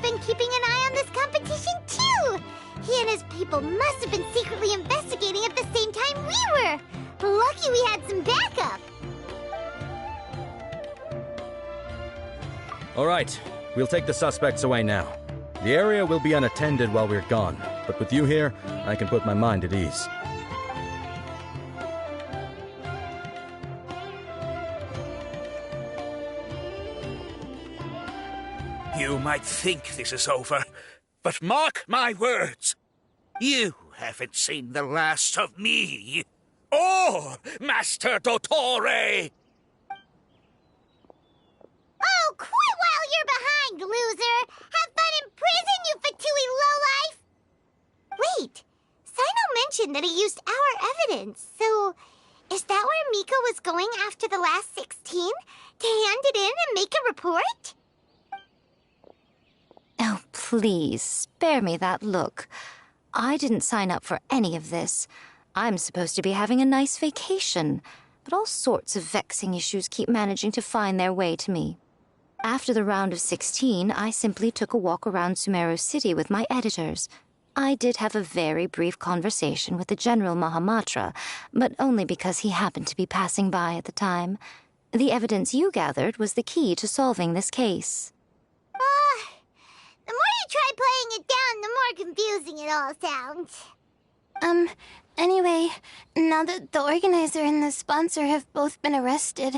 been keeping an eye on this competition too! He and his people must have been secretly investigating at the same time we were! Lucky we had some backup! All right, we'll take the suspects away now. The area will be unattended while we're gone, but with you here, I can put my mind at ease. You might think this is over, but mark my words. You haven't seen the last of me, or Master Dottore! Oh, quit while you're behind, loser! Have fun in prison, you fatui lowlife! Wait, Sino mentioned that he used our evidence, so is that where Miko was going after the last 16? To hand it in and make a report? Oh, please, spare me that look. I didn't sign up for any of this. I'm supposed to be having a nice vacation, but all sorts of vexing issues keep managing to find their way to me. After the round of 16, I simply took a walk around Sumeru City with my editors. I did have a very brief conversation with the General Mahamatra, but only because he happened to be passing by at the time. The evidence you gathered was the key to solving this case. The more you try playing it down, the more confusing it all sounds. Anyway, now that the organizer and the sponsor have both been arrested,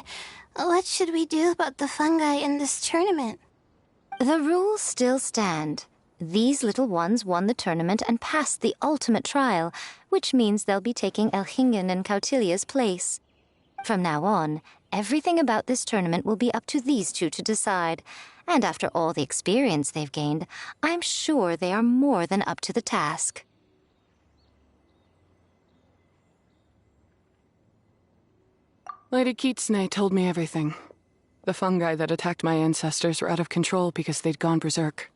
what should we do about the fungi in this tournament? The rules still stand. These little ones won the tournament and passed the ultimate trial, which means they'll be taking Elhingen and Cautilia's place. From now on, everything about this tournament will be up to these two to decide. And after all the experience they've gained, I'm sure they are more than up to the task. Lady Kitsune told me everything. The fungi that attacked my ancestors were out of control because they'd gone berserk.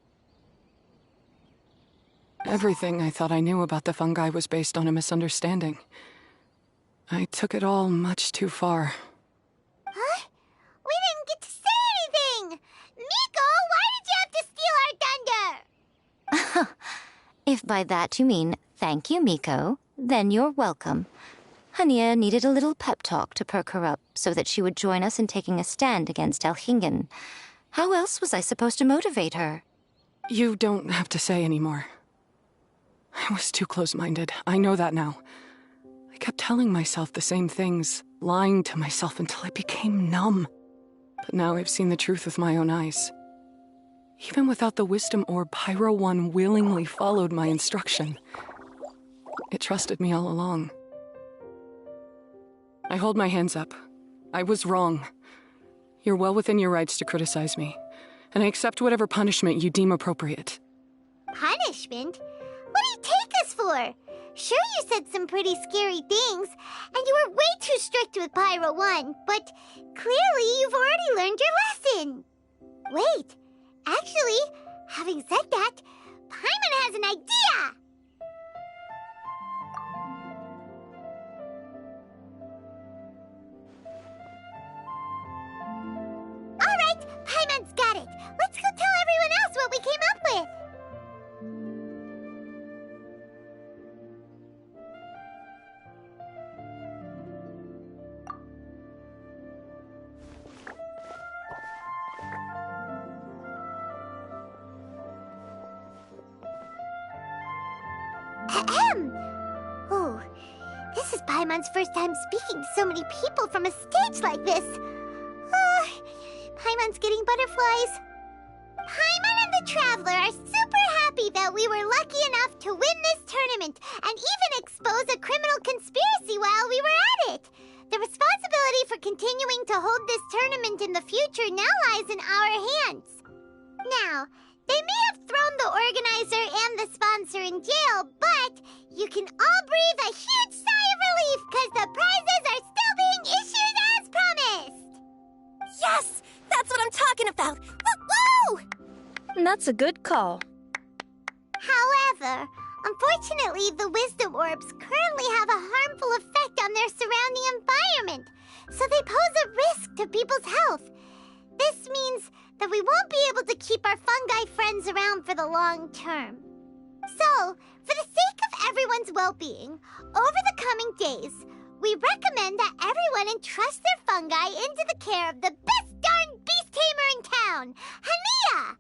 Everything I thought I knew about the fungi was based on a misunderstanding. I took it all much too far. Huh? We didn't get to say anything! Miko, why did you have to steal our thunder? If by that you mean thank you, Miko, then you're welcome. Hania needed a little pep talk to perk her up so that she would join us in taking a stand against Elhingen. How else was I supposed to motivate her? You don't have to say anymore. I was too close-minded. I know that now. I kept telling myself the same things, lying to myself until I became numb. But now I've seen the truth with my own eyes. Even without the wisdom orb, Pyro 1 willingly followed my instruction. It trusted me all along. I hold my hands up. I was wrong. You're well within your rights to criticize me, and I accept whatever punishment you deem appropriate. Punishment? What do you take us for? Sure, you said some pretty scary things, and you were way too strict with Pyro 1, but clearly you've already learned your lesson. Wait, actually, having said that, Paimon has an idea! Alright, Paimon's got it. Let's go tell everyone else what we came up with. Ahem. Oh, this is Paimon's first time speaking to so many people from a stage like this. Paimon's getting butterflies. Paimon and the Traveler are super happy that we were lucky enough to win this tournament and even expose a criminal conspiracy while we were at it. The responsibility for continuing to hold this tournament in the future now lies in our hands. Now, they may have thrown the organizer and the sponsor in jail, but you can all breathe a huge sigh of relief because the prizes are still being issued as promised. Yes! That's what I'm talking about! Woo-woo! That's a good call. However, unfortunately, the wisdom orbs currently have a harmful effect on their surrounding environment, so they pose a risk to people's health. This means that we won't be able to keep our fungi friends around for the long term. So, for the sake of everyone's well-being, over the coming days, we recommend that everyone entrust their fungi into the care of the best darn beast tamer in town, Hania!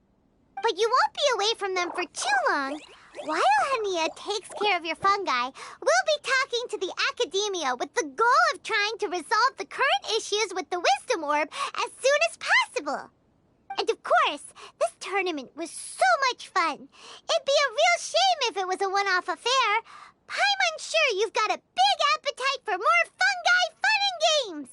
But you won't be away from them for too long. While Hania takes care of your fungi, we'll be talking to the academia with the goal of trying to resolve the current issues with the Wisdom Orb as soon as possible. And of course, this tournament was so much fun. It'd be a real shame if it was a one-off affair. I'm sure you've got a big appetite for more fungi fun and games.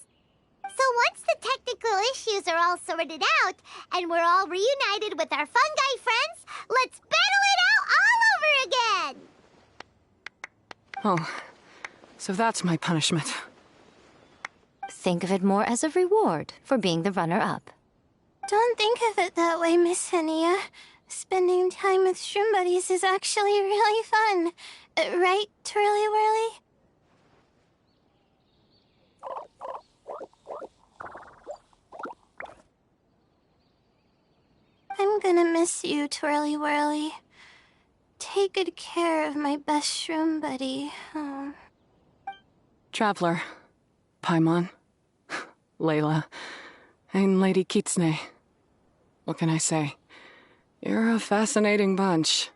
So once the technical issues are all sorted out, and we're all reunited with our fungi friends, let's battle it out all over again! Oh, so that's my punishment. Think of it more as a reward for being the runner-up. Don't think of it that way, Miss Hania. Spending time with shroom buddies is actually really fun. Right, Twirly Whirly? I'm gonna miss you, Twirly Whirly. Take good care of my best shroom buddy. Oh. Traveler, Paimon, Layla, and Lady Kitsune. What can I say? You're a fascinating bunch.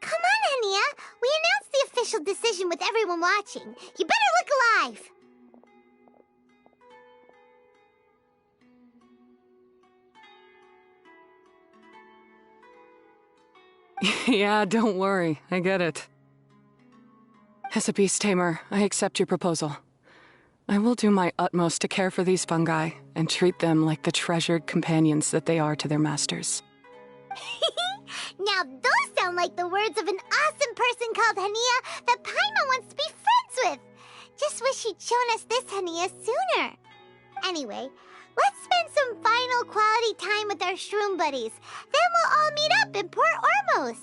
Come on, Hania! We announced the official decision with everyone watching. You better look alive! Yeah, don't worry. I get it. As a beast tamer, I accept your proposal. I will do my utmost to care for these fungi and treat them like the treasured companions that they are to their masters. Now those sound like the words of an awesome person called Hania that Paimon wants to be friends with. Just wish she'd shown us this Hania sooner. Anyway, let's spend some final quality time with our shroom buddies. Then we'll all meet up in Port Ormos.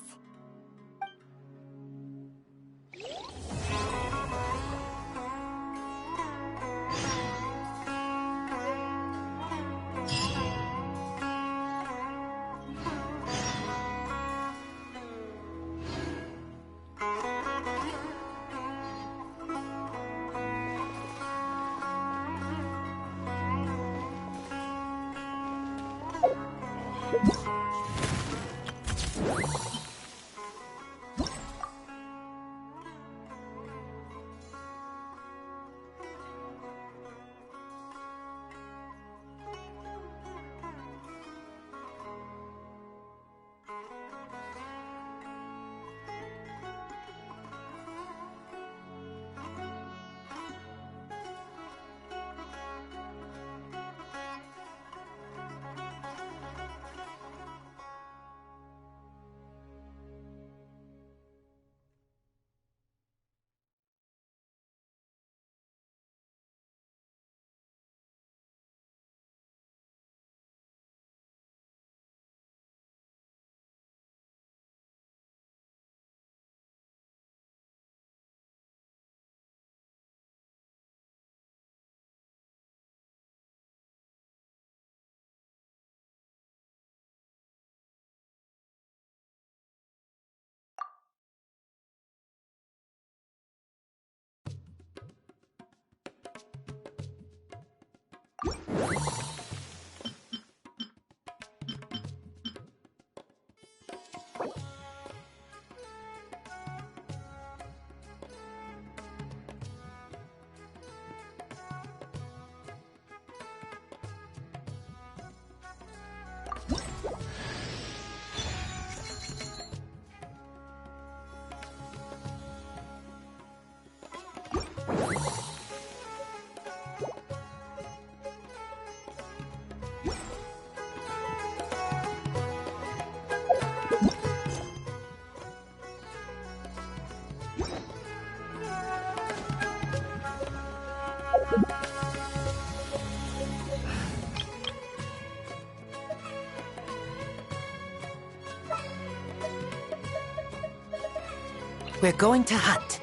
We're going to hunt.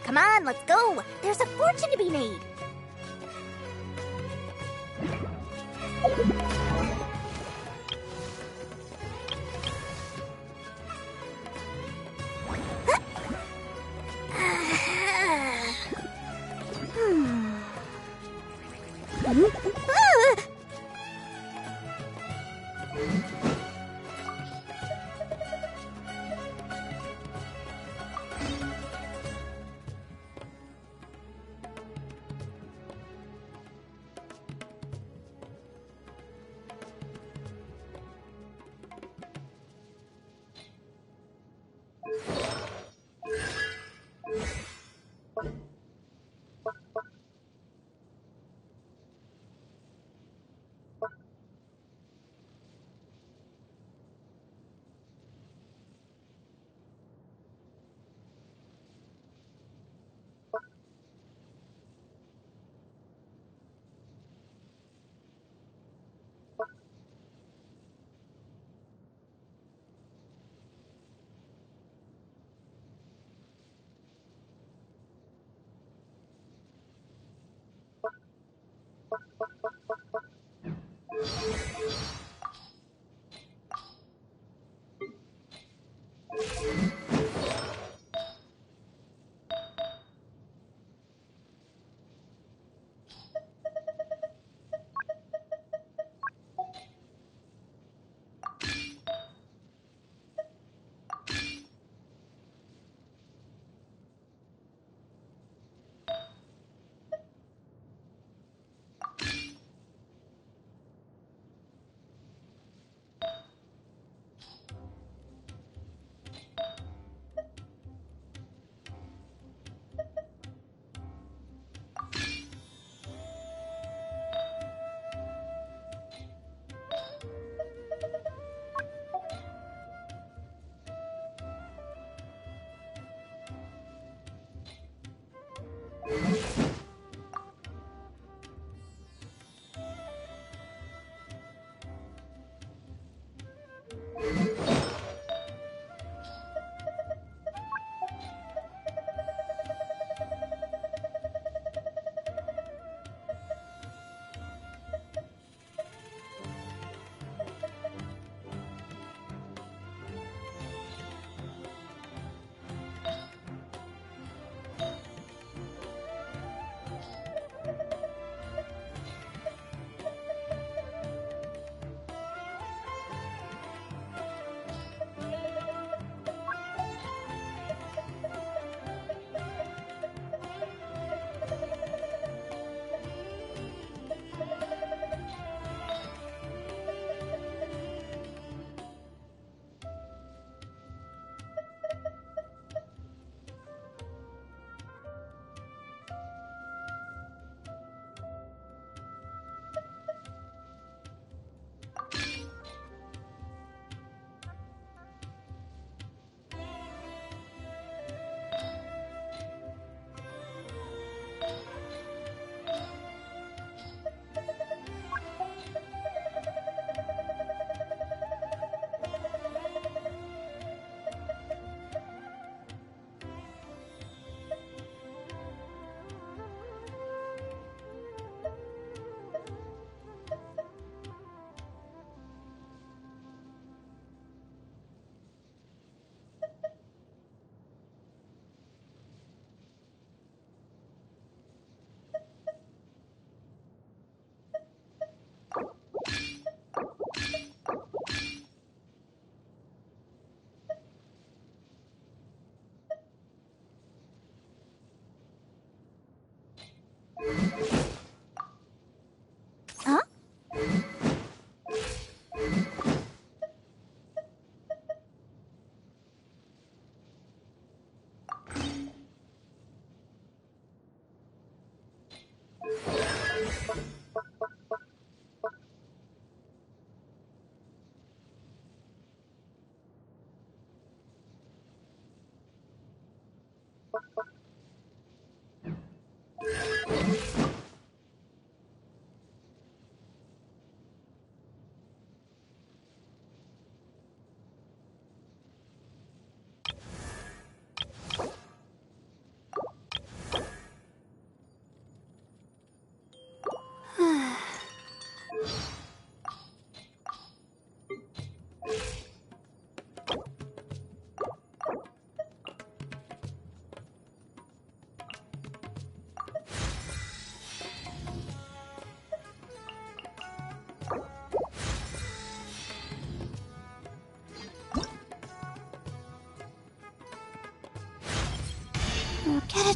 Come on, let's go. There's a fortune to be made.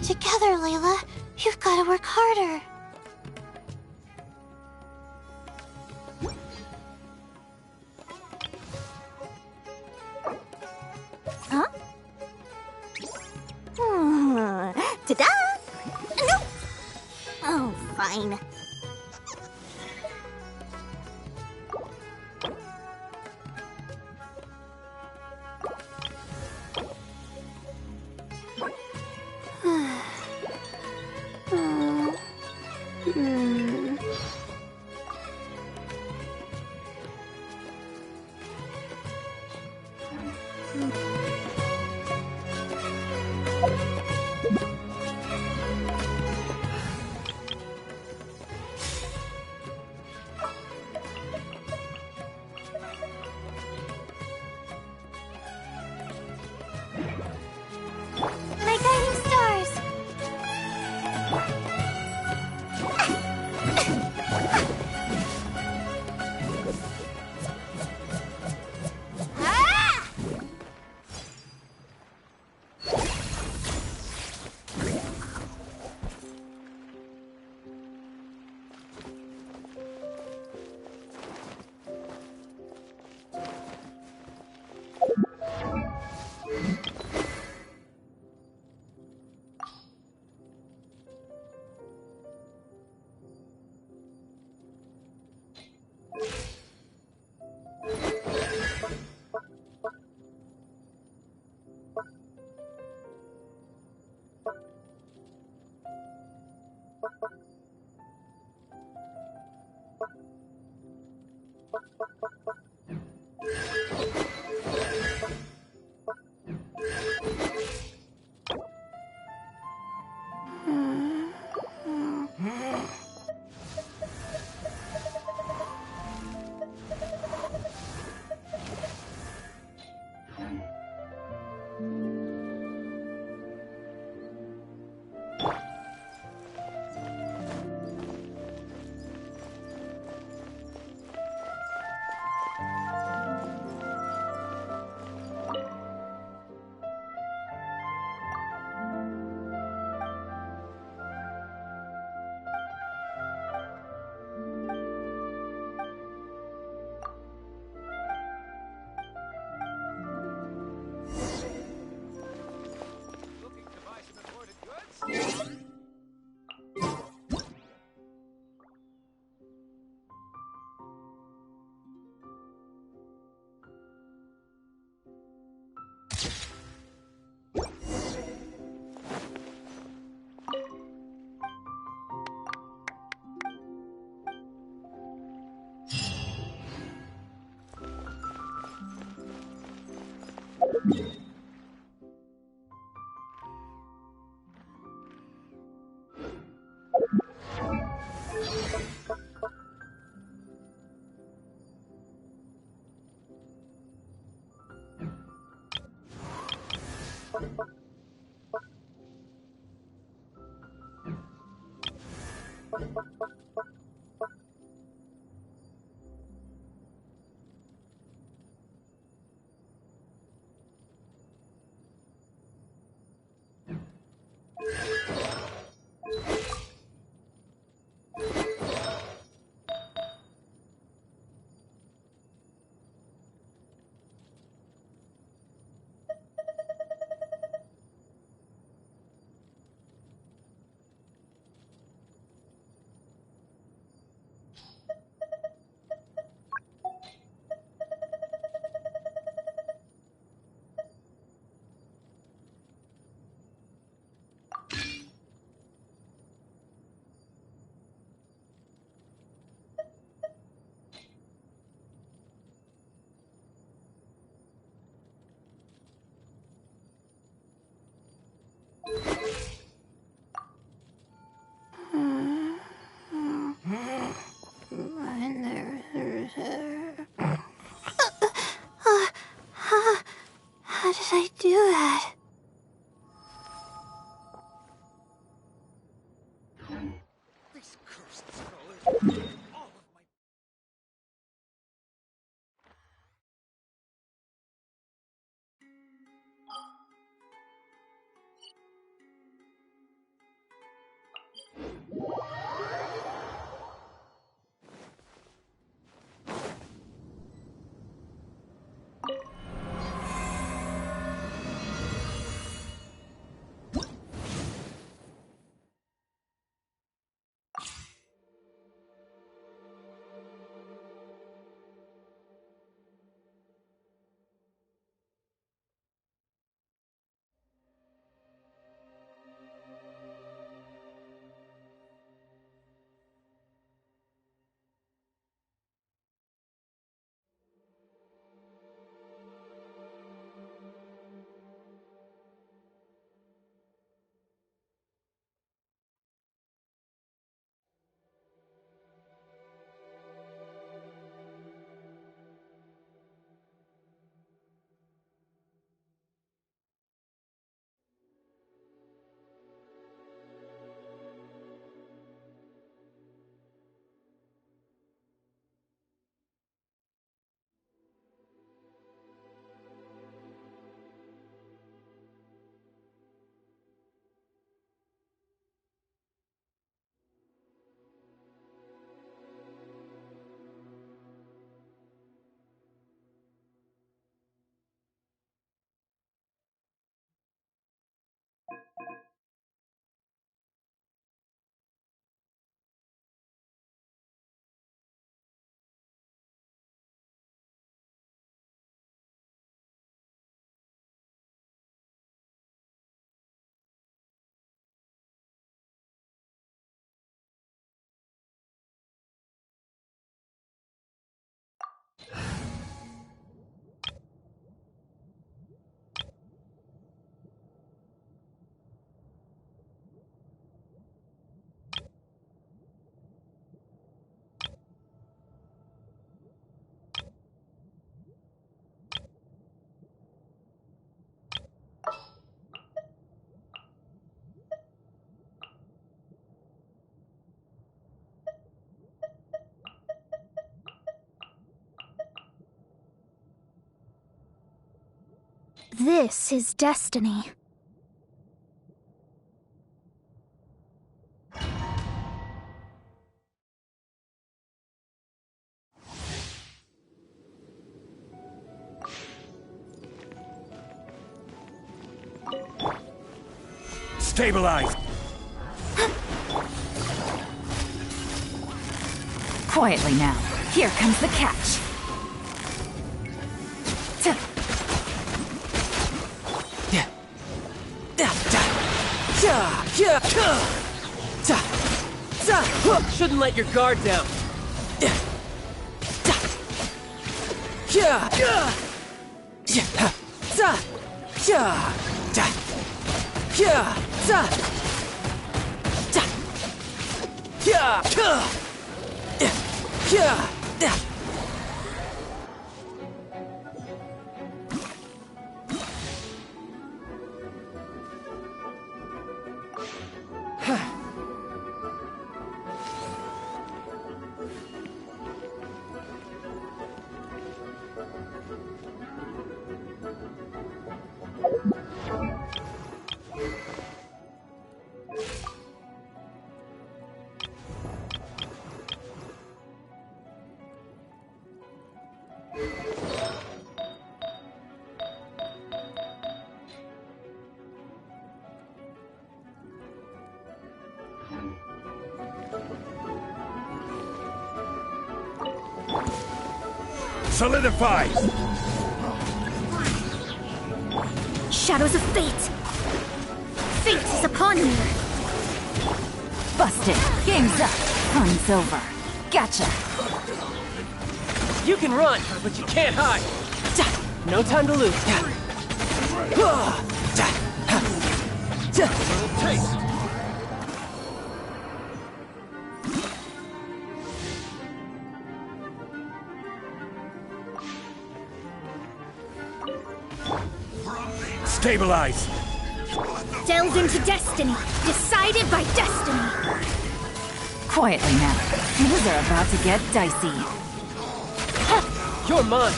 it together, Layla. You've got to work harder. Huh? Ta-da! No! Oh, fine. My guiding stars! How did I do that? These cursed scholars. All of my. This is destiny. Stabilize! Quietly now. Here comes the catch. Shouldn't let your guard down. Solidify! Shadows of fate! Fate is upon you! Busted. Game's up. Fun's over. Gotcha. You can run, but you can't hide. No time to lose. Stabilize! Delved into destiny, decided by destiny. Quietly now. Things are about to get dicey. You're mine.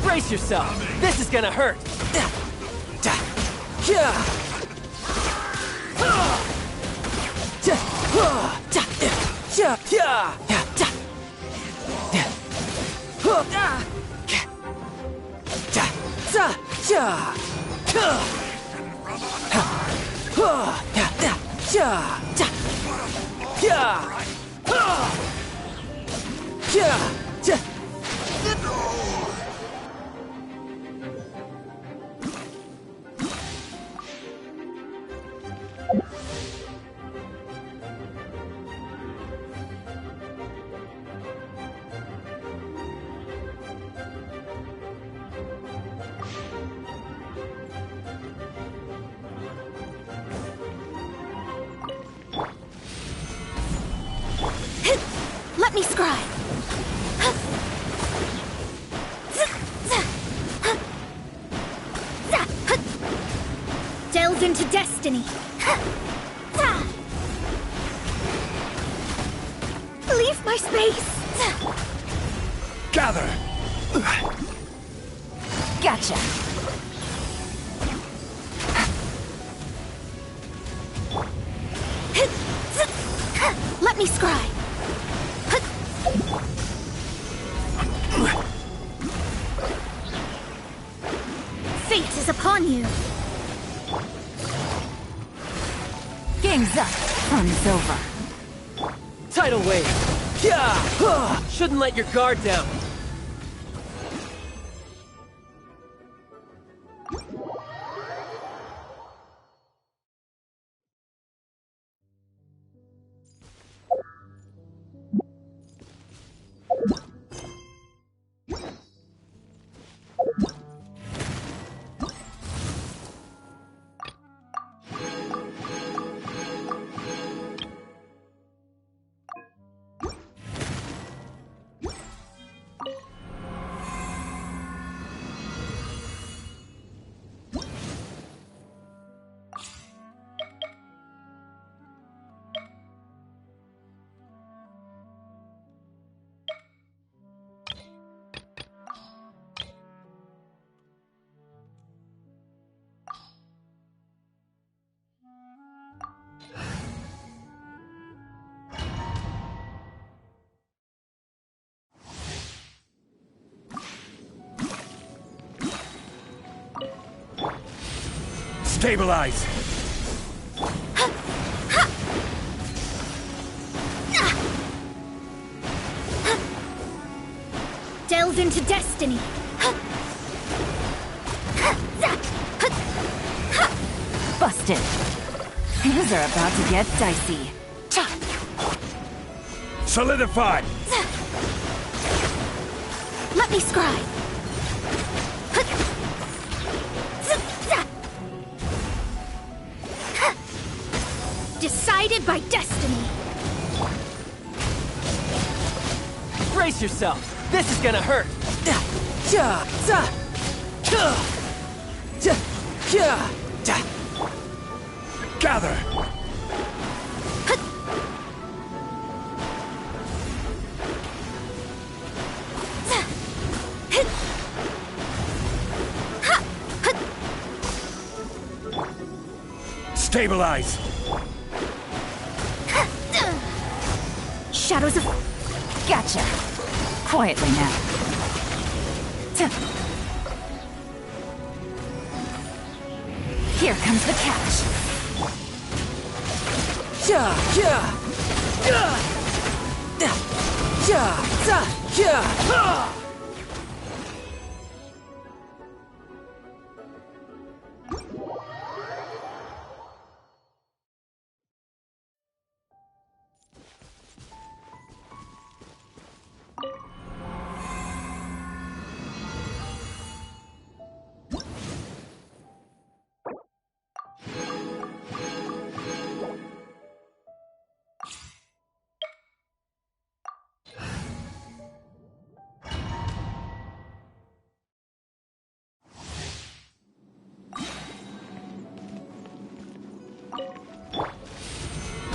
Brace yourself. This is gonna hurt. Let me scry. Delved into destiny. Leave my space. Gather! Gotcha. Let me scry. Fate is upon you. Game's up. Fun's over. Tidal wave. Shouldn't let your guard down. Stabilize! Delve into destiny. Busted. Things are about to get dicey. Solidify! Let me scry. Decided by destiny. Brace yourself. This is gonna hurt. Gather! Stabilize! Shadows of... Gotcha. Quietly now. Here comes the catch.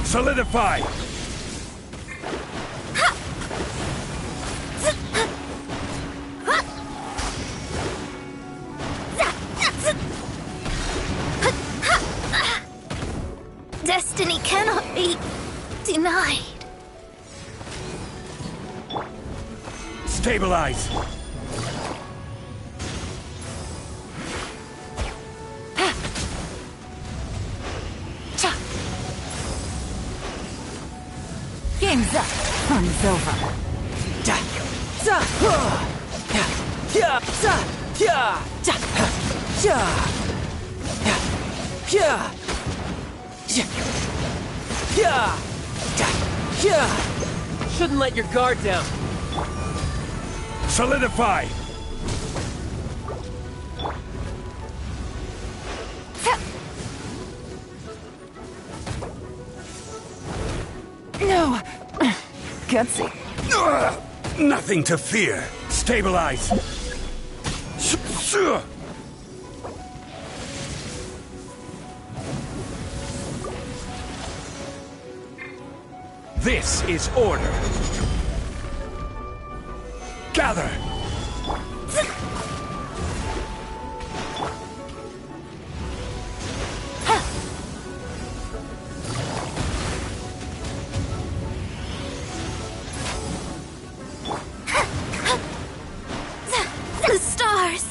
Solidify! Destiny cannot be denied. Stabilize! Game's up. Fun's over. Shouldn't let your guard down. Solidify! No. Gutsy. Nothing to fear. Stabilize. This is order. Gather. The stars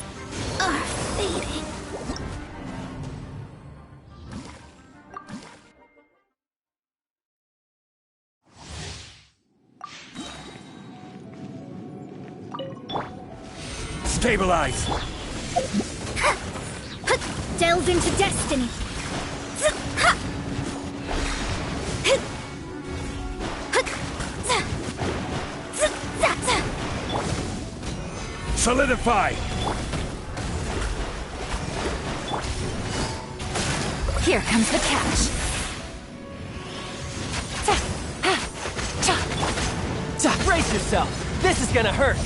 are fading. Stabilize. Delve into destiny. Solidify. Here comes the catch. Brace yourself. This is gonna hurt.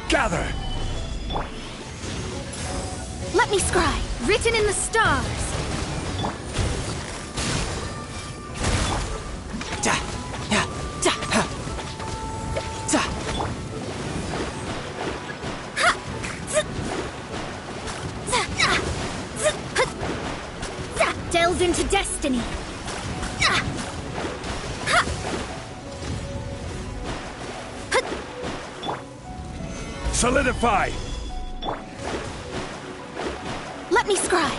Gather. Let me scry. Written in the stars. Delve into destiny. Solidify! Let me scry.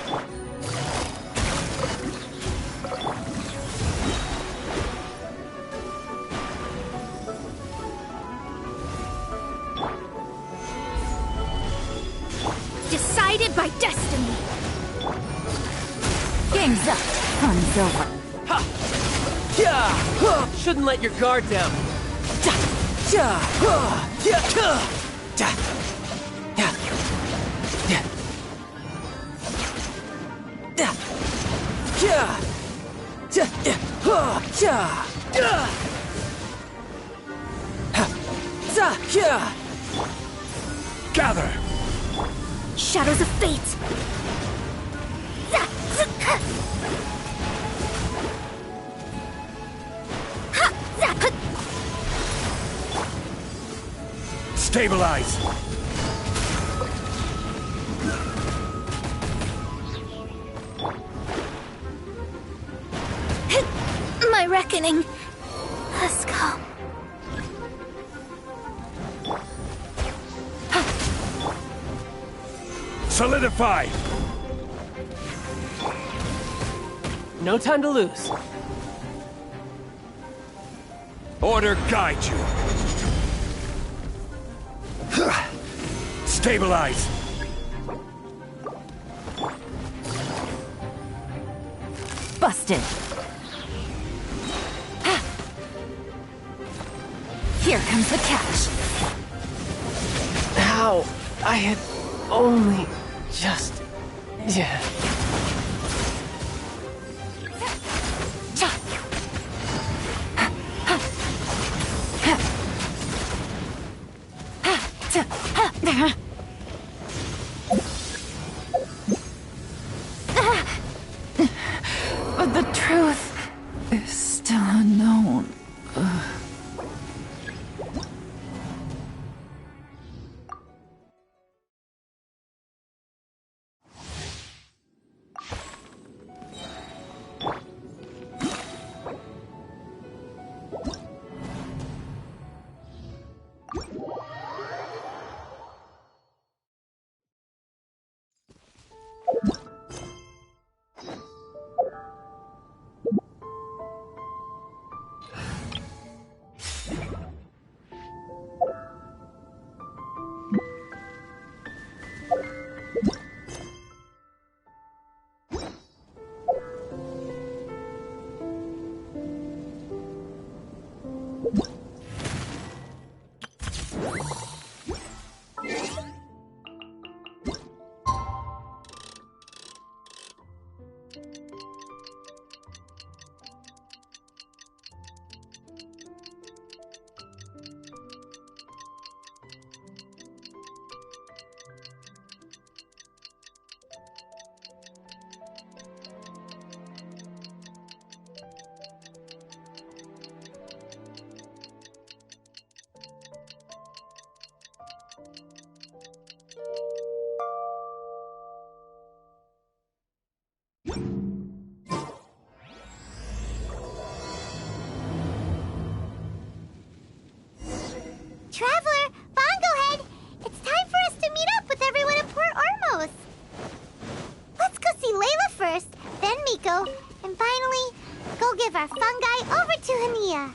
Decided by destiny. Game's up. Fun's over. Ha! Yeah! Shouldn't let your guard down. Da! Ja! Yeah! Da! Yeah! Yeah! Da! Yeah! Ja! Yeah! Ja! Ha! Za! Yeah! Gather! Shadows of fate. Stabilize! My reckoning. Let's go. Solidify! No time to lose. Order guide you. Stabilize! Busted. Here comes the catch. How? I had only just... Yeah. But the truth is still unknown. Traveler, Bongohead, it's time for us to meet up with everyone in Port Ormos. Let's go see Layla first, then Miko, and finally, go give our fungi over to Hania.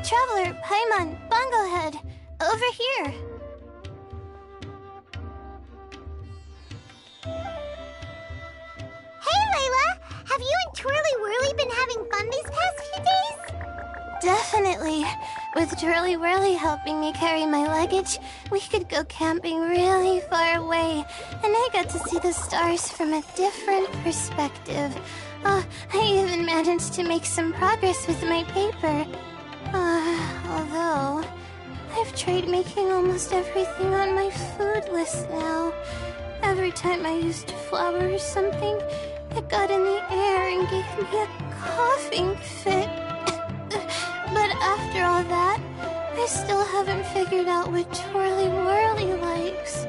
Traveler, Paimon, Bongohead, over here. Hey, Layla! Have you and Twirly Whirly been having fun these past few days? definitely. With Twirly Whirly helping me carry my luggage, we could go camping really far away, and I got to see the stars from a different perspective. I even managed to make some progress with my paper. Although, I've tried making almost everything on my food list now. Every time I used flour or something, it got in the air and gave me a coughing fit. But after all that, I still haven't figured out what Twirly Whirly likes.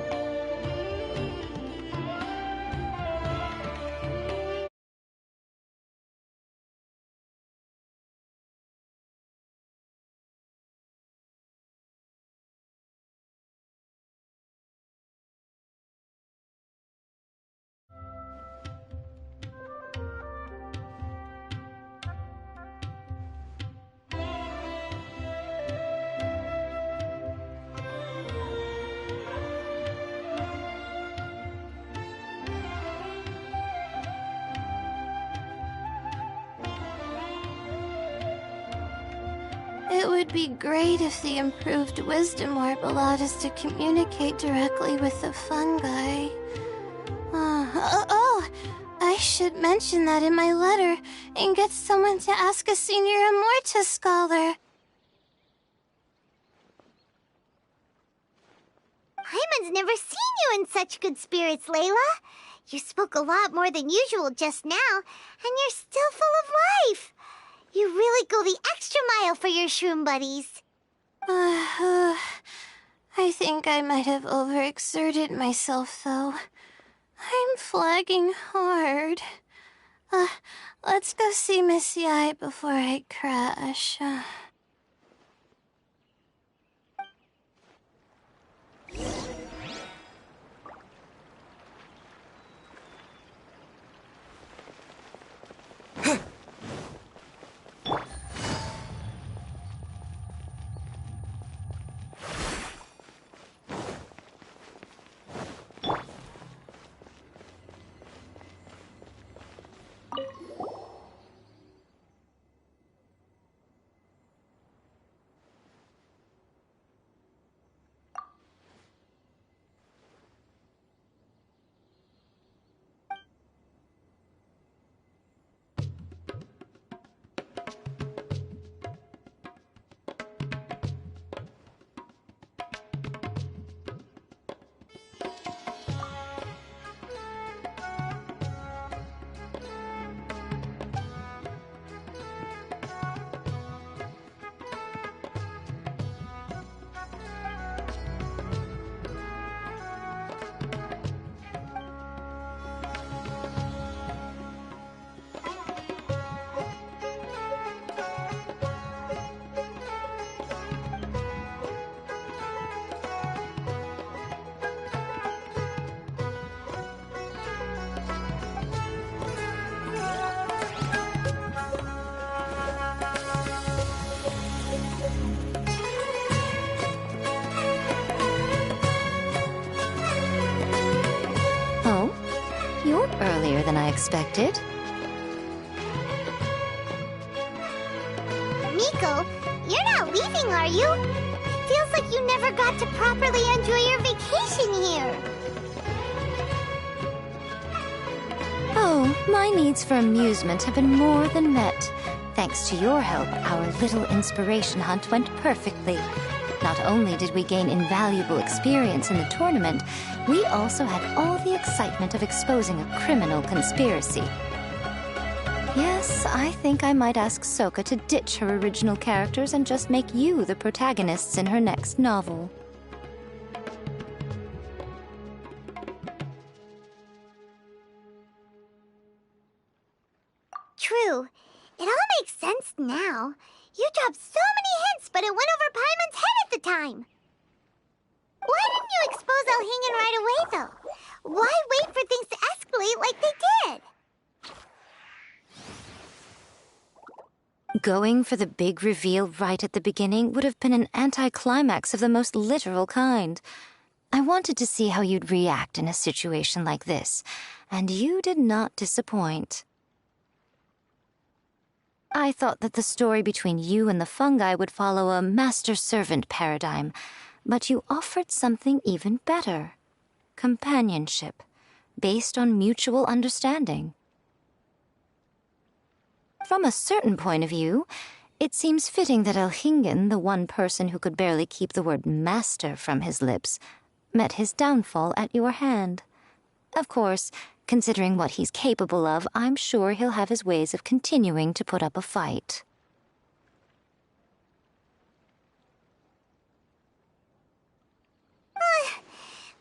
It would be great if the improved wisdom orb allowed us to communicate directly with the fungi. I should mention that in my letter and get someone to ask a senior Immorta scholar. Hyman's never seen you in such good spirits, Layla. You spoke a lot more than usual just now, and you're still full of life. You really go the extra mile for your shroom buddies. I think I might have overexerted myself, though. I'm flagging hard. Let's go see Missy Eye before I crash. Earlier than I expected. Miko, you're not leaving, are you? It feels like you never got to properly enjoy your vacation here. Oh, my needs for amusement have been more than met. Thanks to your help, our little inspiration hunt went perfectly. Not only did we gain invaluable experience in the tournament, we also had all the excitement of exposing a criminal conspiracy. Yes, I think I might ask Soka to ditch her original characters and just make you the protagonists in her next novel. True. It all makes sense now. You dropped so many hints, but it went over Paimon's head at the time. Why didn't you expose Elhingen right away, though? Why wait for things to escalate like they did? Going for the big reveal right at the beginning would have been an anticlimax of the most literal kind. I wanted to see how you'd react in a situation like this, and you did not disappoint. I thought that the story between you and the fungi would follow a master-servant paradigm, but you offered something even better. Companionship, based on mutual understanding. From a certain point of view, it seems fitting that Elhingen, the one person who could barely keep the word master from his lips, met his downfall at your hand. Of course, considering what he's capable of, I'm sure he'll have his ways of continuing to put up a fight.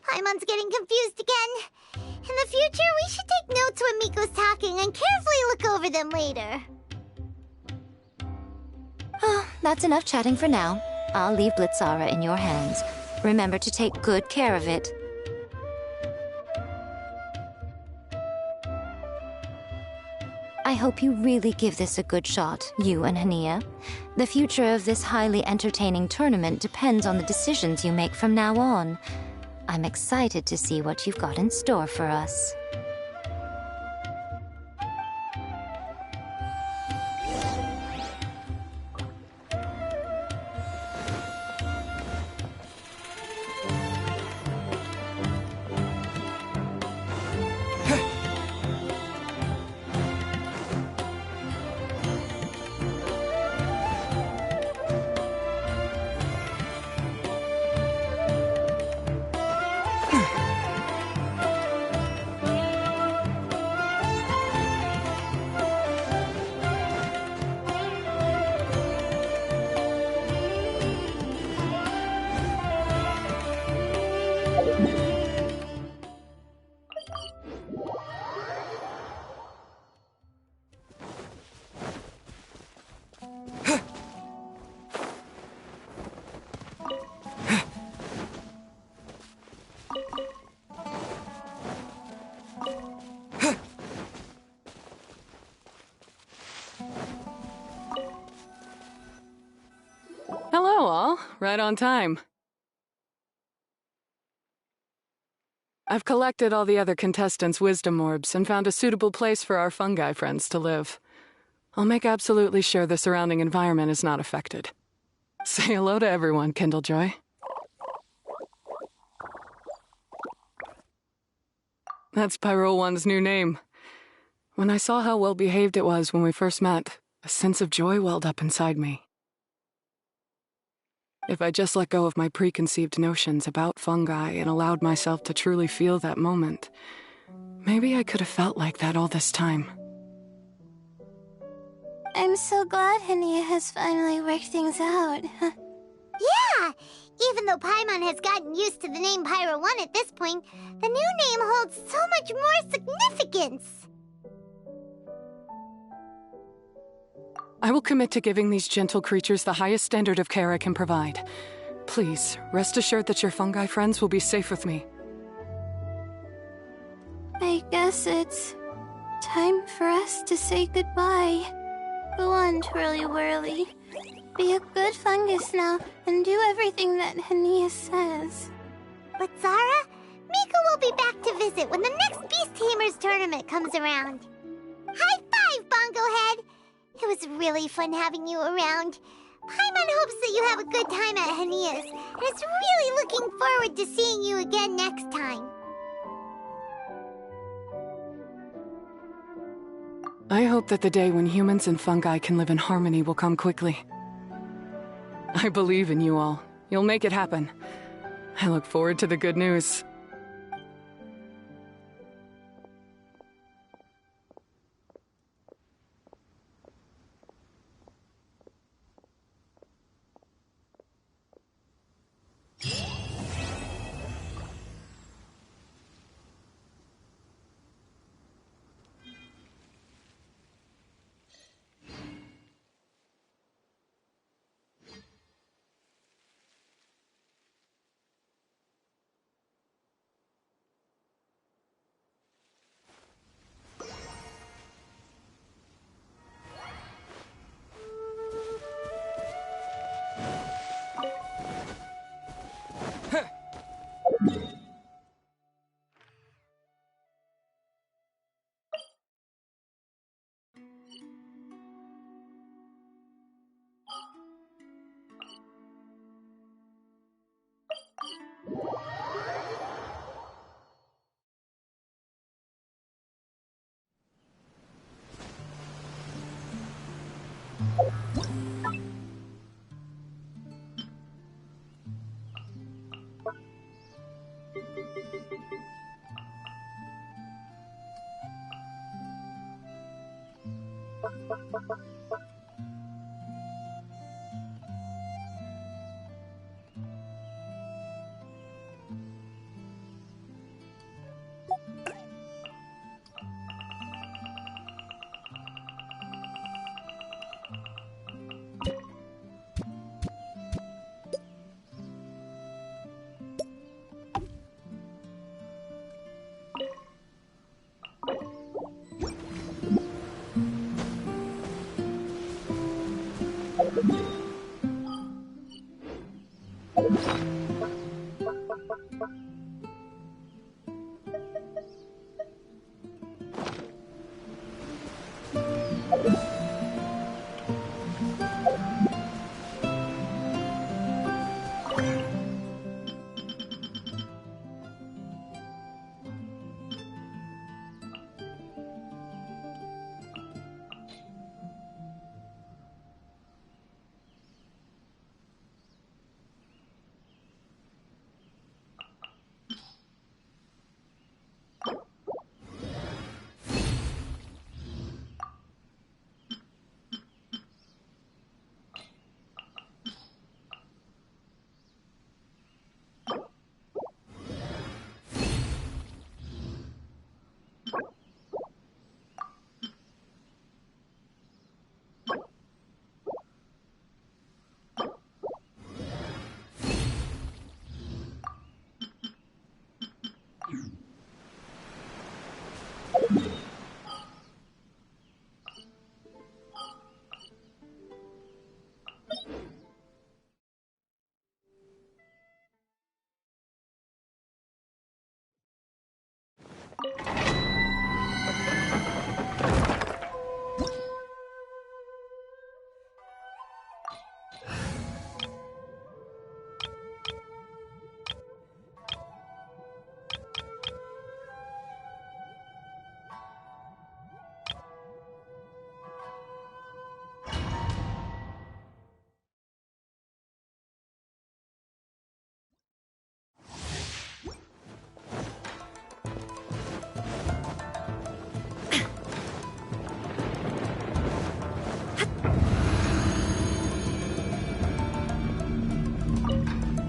Paimon's getting confused again. In the future, we should take notes when Miko's talking and carefully look over them later. Oh, that's enough chatting for now. I'll leave Blitzara in your hands. Remember to take good care of it. I hope you really give this a good shot, you and Hania. The future of this highly entertaining tournament depends on the decisions you make from now on. I'm excited to see what you've got in store for us. Hello, all. Right on time. I've collected all the other contestants' wisdom orbs and found a suitable place for our fungi friends to live. I'll make absolutely sure the surrounding environment is not affected. Say hello to everyone, Kindlejoy. That's Pyro 1's new name. When I saw how well behaved it was when we first met, a sense of joy welled up inside me. If I just let go of my preconceived notions about fungi and allowed myself to truly feel that moment, maybe I could have felt like that all this time. I'm so glad Hania has finally worked things out. Yeah! Even though Paimon has gotten used to the name Pyro 1 at this point, the new name holds so much more significance! I will commit to giving these gentle creatures the highest standard of care I can provide. Please, rest assured that your fungi friends will be safe with me. I guess it's time for us to say goodbye. Go on, Twirly Whirly. Be a good fungus now and do everything that Hania says. But Zara, Miko will be back to visit when the next Beast Tamers tournament comes around. High five, Bongo Head! It was really fun having you around. Paimon hopes that you have a good time at Hania's, and is really looking forward to seeing you again next time. I hope that the day when humans and fungi can live in harmony will come quickly. I believe in you all. You'll make it happen. I look forward to the good news.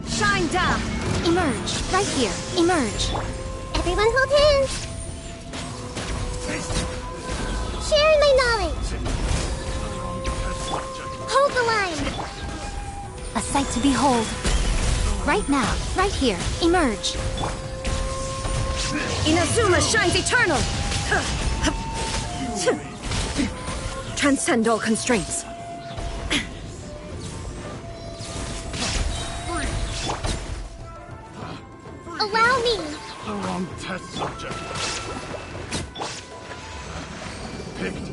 Shine down! Emerge! Right here! Emerge! Everyone hold hands! Sharing my knowledge! Hold the line! A sight to behold. Right now, right here, emerge. Inazuma shines eternal! Transcend all constraints. Allow me! The wrong test subject. Picked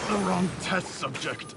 the wrong test subject.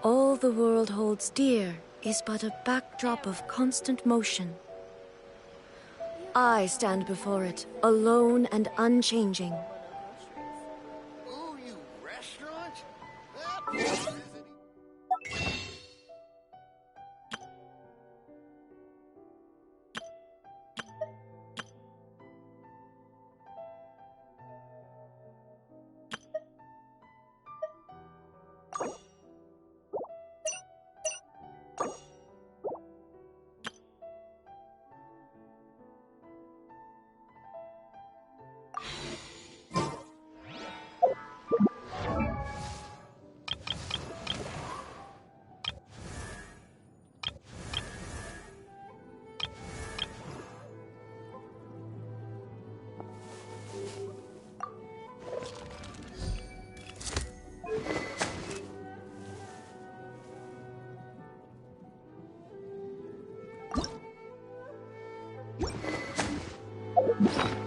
All the world holds dear is but a backdrop of constant motion. I stand before it, alone and unchanging. Oh, you restaurant? That place isn't... You